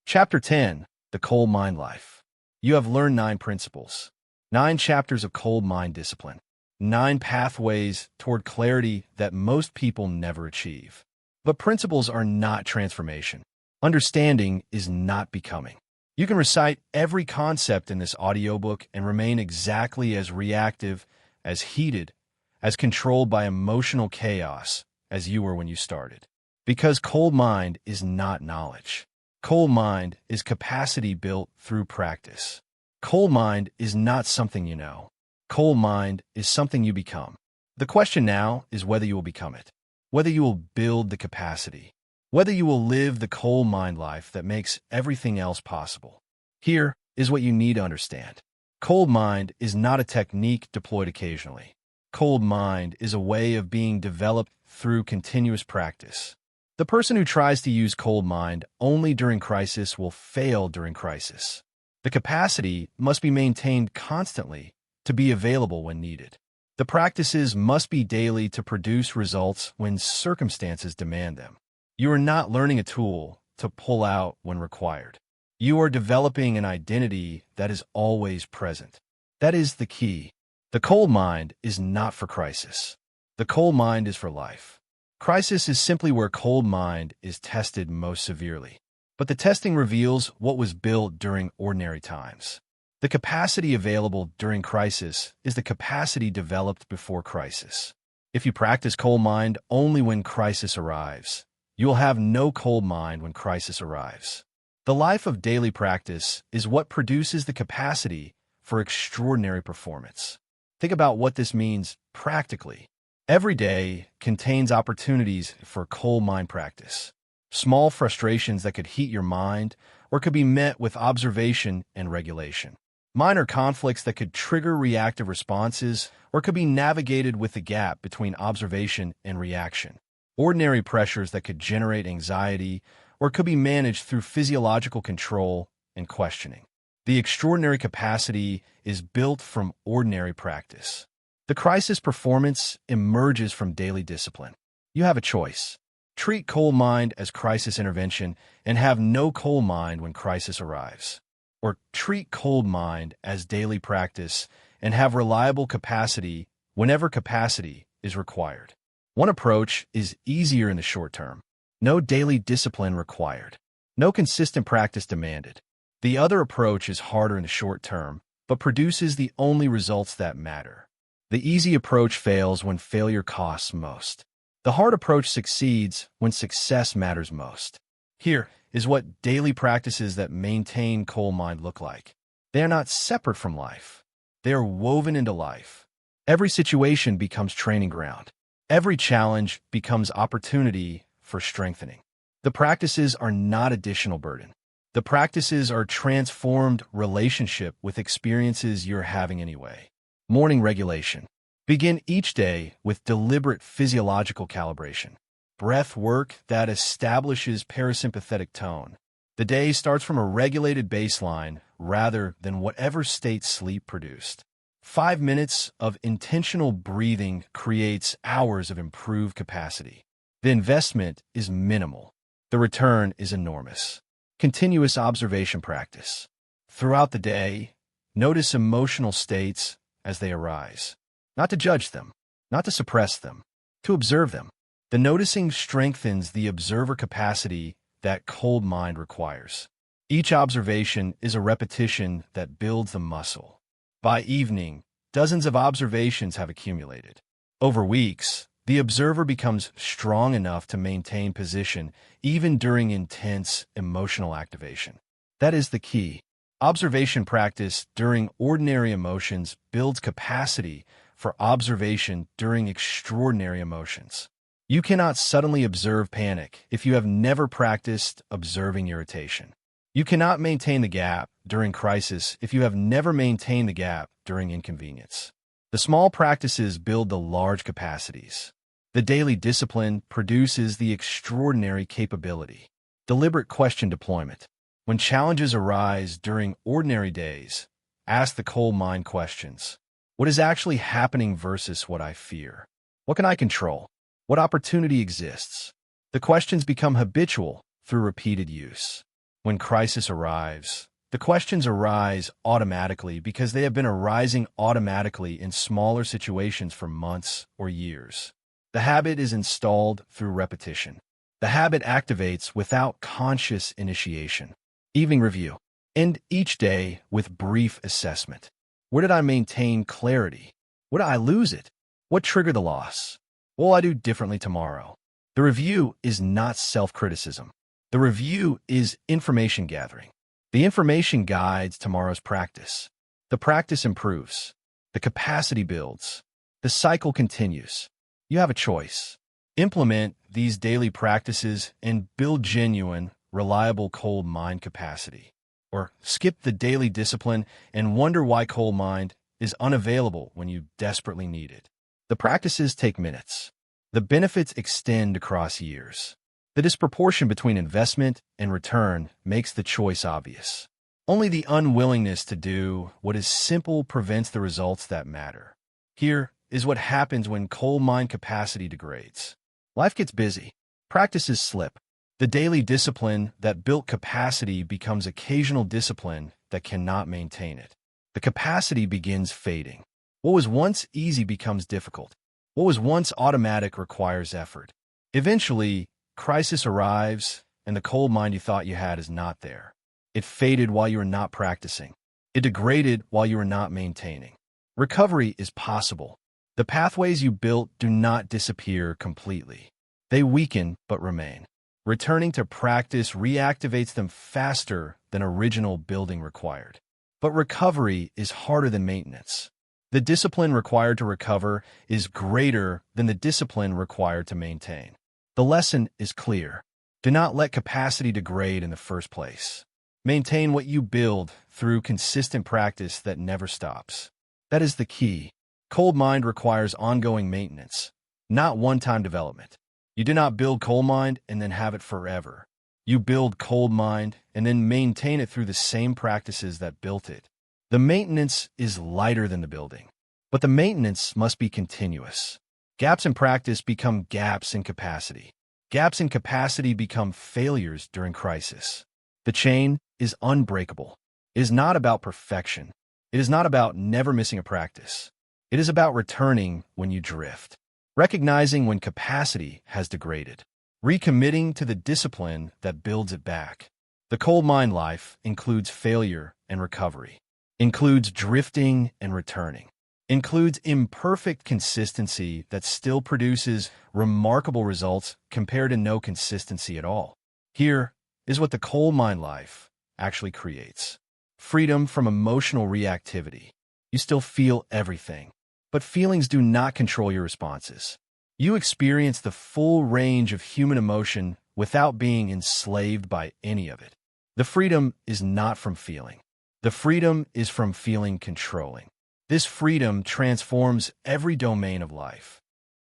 Chapter 10, The Cold Mind Life. You have learned 9 principles. 9 chapters of cold mind discipline. 9 pathways toward clarity that most people never achieve. But principles are not transformation. Understanding is not becoming. You can recite every concept in this audiobook and remain exactly as reactive, as heated, as controlled by emotional chaos as you were when you started. Because cold mind is not knowledge. Cold mind is capacity built through practice. Cold mind is not something you know. Cold mind is something you become. The question now is whether you will become it, whether you will build the capacity, whether you will live the cold mind life that makes everything else possible. Here is what you need to understand. Cold mind is not a technique deployed occasionally. Cold mind is a way of being developed through continuous practice. The person who tries to use cold mind only during crisis will fail during crisis. The capacity must be maintained constantly to be available when needed. The practices must be daily to produce results when circumstances demand them. You are not learning a tool to pull out when required. You are developing an identity that is always present. That is the key. The cold mind is not for crisis. The cold mind is for life. Crisis is simply where cold mind is tested most severely. But the testing reveals what was built during ordinary times. The capacity available during crisis is the capacity developed before crisis. If you practice cold mind only when crisis arrives, you will have no cold mind when crisis arrives. The life of daily practice is what produces the capacity for extraordinary performance. Think about what this means practically. Every day contains opportunities for cold mind practice. Small frustrations that could heat your mind or could be met with observation and regulation. Minor conflicts that could trigger reactive responses or could be navigated with the gap between observation and reaction. Ordinary pressures that could generate anxiety or could be managed through physiological control and questioning. The extraordinary capacity is built from ordinary practice. The crisis performance emerges from daily discipline. You have a choice. Treat cold mind as crisis intervention and have no cold mind when crisis arrives. Or treat cold mind as daily practice and have reliable capacity whenever capacity is required. One approach is easier in the short term. No daily discipline required. No consistent practice demanded. The other approach is harder in the short term, but produces the only results that matter. The easy approach fails when failure costs most. The hard approach succeeds when success matters most. Here is what daily practices that maintain cold mind look like. They are not separate from life. They are woven into life. Every situation becomes training ground. Every challenge becomes opportunity for strengthening. The practices are not additional burden. The practices are transformed relationship with experiences you're having anyway. Morning regulation. Begin each day with deliberate physiological calibration. Breath work that establishes parasympathetic tone. The day starts from a regulated baseline rather than whatever state sleep produced. 5 minutes of intentional breathing creates hours of improved capacity. The investment is minimal. The return is enormous. Continuous observation practice. Throughout the day, notice emotional states as they arise. Not to judge them, not to suppress them, to observe them. The noticing strengthens the observer capacity that cold mind requires. Each observation is a repetition that builds the muscle. By evening, dozens of observations have accumulated. Over weeks, the observer becomes strong enough to maintain position even during intense emotional activation. That is the key. Observation practice during ordinary emotions builds capacity for observation during extraordinary emotions. You cannot suddenly observe panic if you have never practiced observing irritation. You cannot maintain the gap during crisis if you have never maintained the gap during inconvenience. The small practices build the large capacities. The daily discipline produces the extraordinary capability. Deliberate question deployment. When challenges arise during ordinary days, ask the cold mind questions. What is actually happening versus what I fear? What can I control? What opportunity exists? The questions become habitual through repeated use. When crisis arrives, the questions arise automatically because they have been arising automatically in smaller situations for months or years. The habit is installed through repetition. The habit activates without conscious initiation. Evening review. End each day with brief assessment. Where did I maintain clarity? Where did I lose it? What triggered the loss? What will I do differently tomorrow? The review is not self-criticism. The review is information gathering. The information guides tomorrow's practice. The practice improves. The capacity builds. The cycle continues. You have a choice. Implement these daily practices and build genuine, reliable cold mind capacity. Or skip the daily discipline and wonder why cold mind is unavailable when you desperately need it. The practices take minutes. The benefits extend across years. The disproportion between investment and return makes the choice obvious. Only the unwillingness to do what is simple prevents the results that matter. Here is what happens when cold mind capacity degrades. Life gets busy. Practices slip. The daily discipline that built capacity becomes occasional discipline that cannot maintain it. The capacity begins fading. What was once easy becomes difficult. What was once automatic requires effort. Eventually, crisis arrives, and the cold mind you thought you had is not there. It faded while you were not practicing. It degraded while you were not maintaining. Recovery is possible. The pathways you built do not disappear completely. They weaken but remain. Returning to practice reactivates them faster than original building required. But recovery is harder than maintenance. The discipline required to recover is greater than the discipline required to maintain. The lesson is clear. Do not let capacity degrade in the first place. Maintain what you build through consistent practice that never stops. That is the key. Cold mind requires ongoing maintenance, not one-time development. You do not build cold mind and then have it forever. You build cold mind and then maintain it through the same practices that built it. The maintenance is lighter than the building, but the maintenance must be continuous. Gaps in practice become gaps in capacity. Gaps in capacity become failures during crisis. The chain is unbreakable. It is not about perfection. It is not about never missing a practice. It is about returning when you drift, recognizing when capacity has degraded, recommitting to the discipline that builds it back. The cold mind life includes failure and recovery, includes drifting and returning, includes imperfect consistency that still produces remarkable results compared to no consistency at all. Here is what the cold mind life actually creates. Freedom from emotional reactivity. You still feel everything, but feelings do not control your responses. You experience the full range of human emotion without being enslaved by any of it. The freedom is not from feeling. The freedom is from feeling controlling. This freedom transforms every domain of life.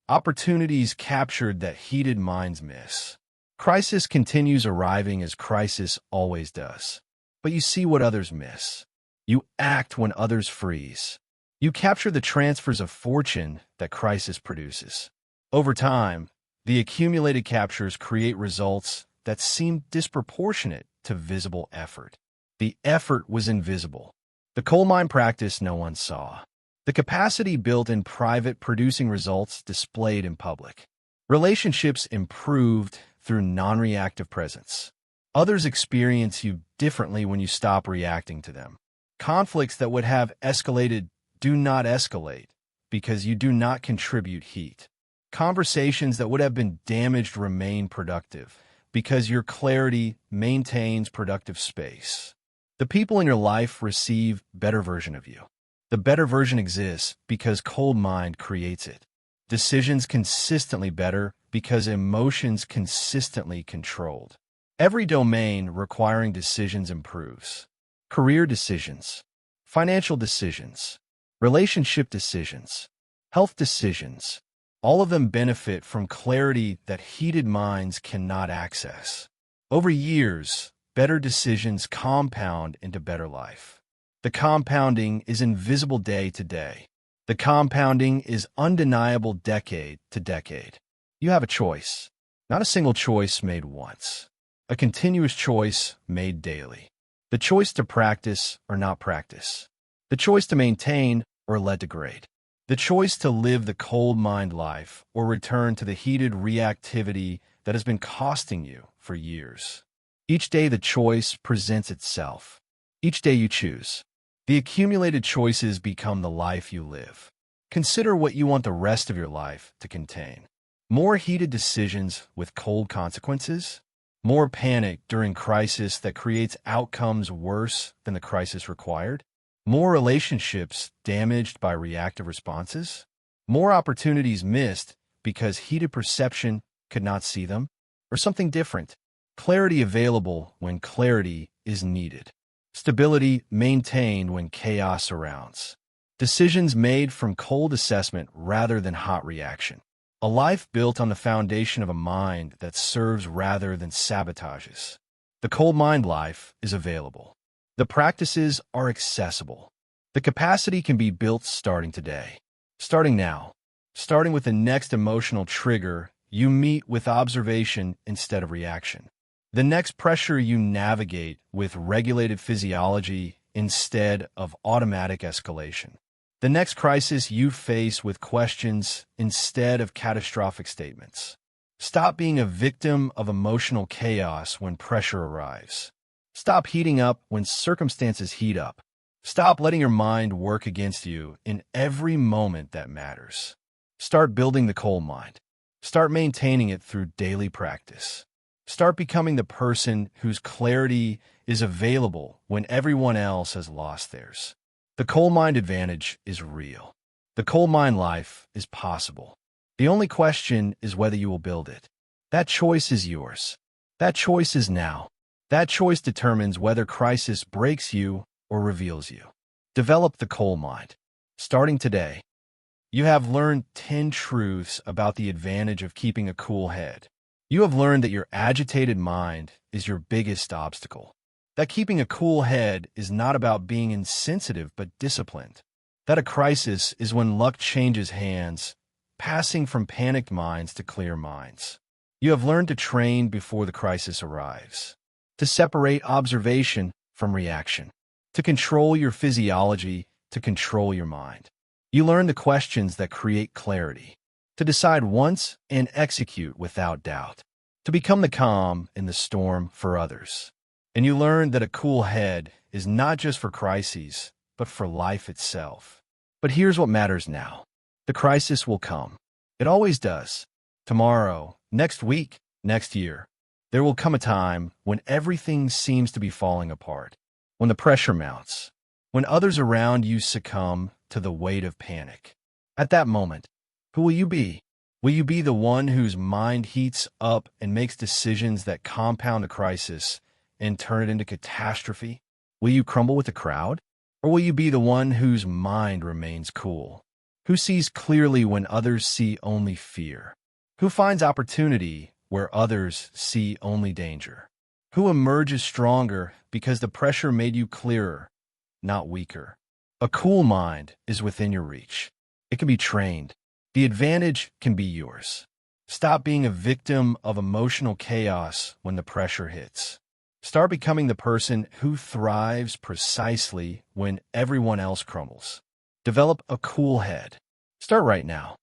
Opportunities captured that heated minds miss. Crisis continues arriving as crisis always does. But you see what others miss. You act when others freeze. You capture the transfers of fortune that crisis produces. Over time, the accumulated captures create results that seem disproportionate to visible effort. The effort was invisible. The coal mine practice no one saw. The capacity built in private producing results displayed in public. Relationships improved through non-reactive presence. Others experience you differently when you stop reacting to them. Conflicts that would have escalated do not escalate because you do not contribute heat. Conversations that would have been damaged remain productive because your clarity maintains productive space. The people in your life receive better version of you. The better version exists because cold mind creates it. Decisions consistently better because emotions consistently controlled. Every domain requiring decisions improves. Career decisions, financial decisions, relationship decisions, health decisions, all of them benefit from clarity that heated minds cannot access. Over years, better decisions compound into better life. The compounding is invisible day to day. The compounding is undeniable decade to decade. You have a choice, not a single choice made once. A continuous choice made daily. The choice to practice or not practice. The choice to maintain or let degrade. The choice to live the cold mind life or return to the heated reactivity that has been costing you for years. Each day the choice presents itself. Each day you choose. The accumulated choices become the life you live. Consider what you want the rest of your life to contain. More heated decisions with cold consequences? More panic during crisis that creates outcomes worse than the crisis required? More relationships damaged by reactive responses? More opportunities missed because heated perception could not see them? Or something different? Clarity available when clarity is needed. Stability maintained when chaos surrounds. Decisions made from cold assessment rather than hot reaction. A life built on the foundation of a mind that serves rather than sabotages. The cold mind life is available. The practices are accessible. The capacity can be built starting today. Starting now. Starting with the next emotional trigger, you meet with observation instead of reaction. The next pressure you navigate with regulated physiology instead of automatic escalation. The next crisis you face with questions instead of catastrophic statements. Stop being a victim of emotional chaos when pressure arrives. Stop heating up when circumstances heat up. Stop letting your mind work against you in every moment that matters. Start building the cold mind. Start maintaining it through daily practice. Start becoming the person whose clarity is available when everyone else has lost theirs. The coal mine advantage is real. The coal mine life is possible. The only question is whether you will build it. That choice is yours. That choice is now. That choice determines whether crisis breaks you or reveals you. Develop the coal mind. Starting today, you have learned 10 truths about the advantage of keeping a cool head. You have learned that your agitated mind is your biggest obstacle. That keeping a cool head is not about being insensitive but disciplined. That a crisis is when luck changes hands, passing from panicked minds to clear minds. You have learned to train before the crisis arrives. To separate observation from reaction. To control your physiology, to control your mind. You learn the questions that create clarity. To decide once and execute without doubt. To become the calm in the storm for others. And you learn that a cool head is not just for crises, but for life itself. But here's what matters now. The crisis will come. It always does. Tomorrow, next week, next year. There will come a time when everything seems to be falling apart. When the pressure mounts. When others around you succumb to the weight of panic. At that moment, who will you be? Will you be the one whose mind heats up and makes decisions that compound a crisis and turn it into catastrophe? Will you crumble with the crowd? Or will you be the one whose mind remains cool? Who sees clearly when others see only fear? Who finds opportunity where others see only danger? Who emerges stronger because the pressure made you clearer, not weaker? A cool mind is within your reach. It can be trained. The advantage can be yours. Stop being a victim of emotional chaos when the pressure hits. Start becoming the person who thrives precisely when everyone else crumbles. Develop a cool head. Start right now.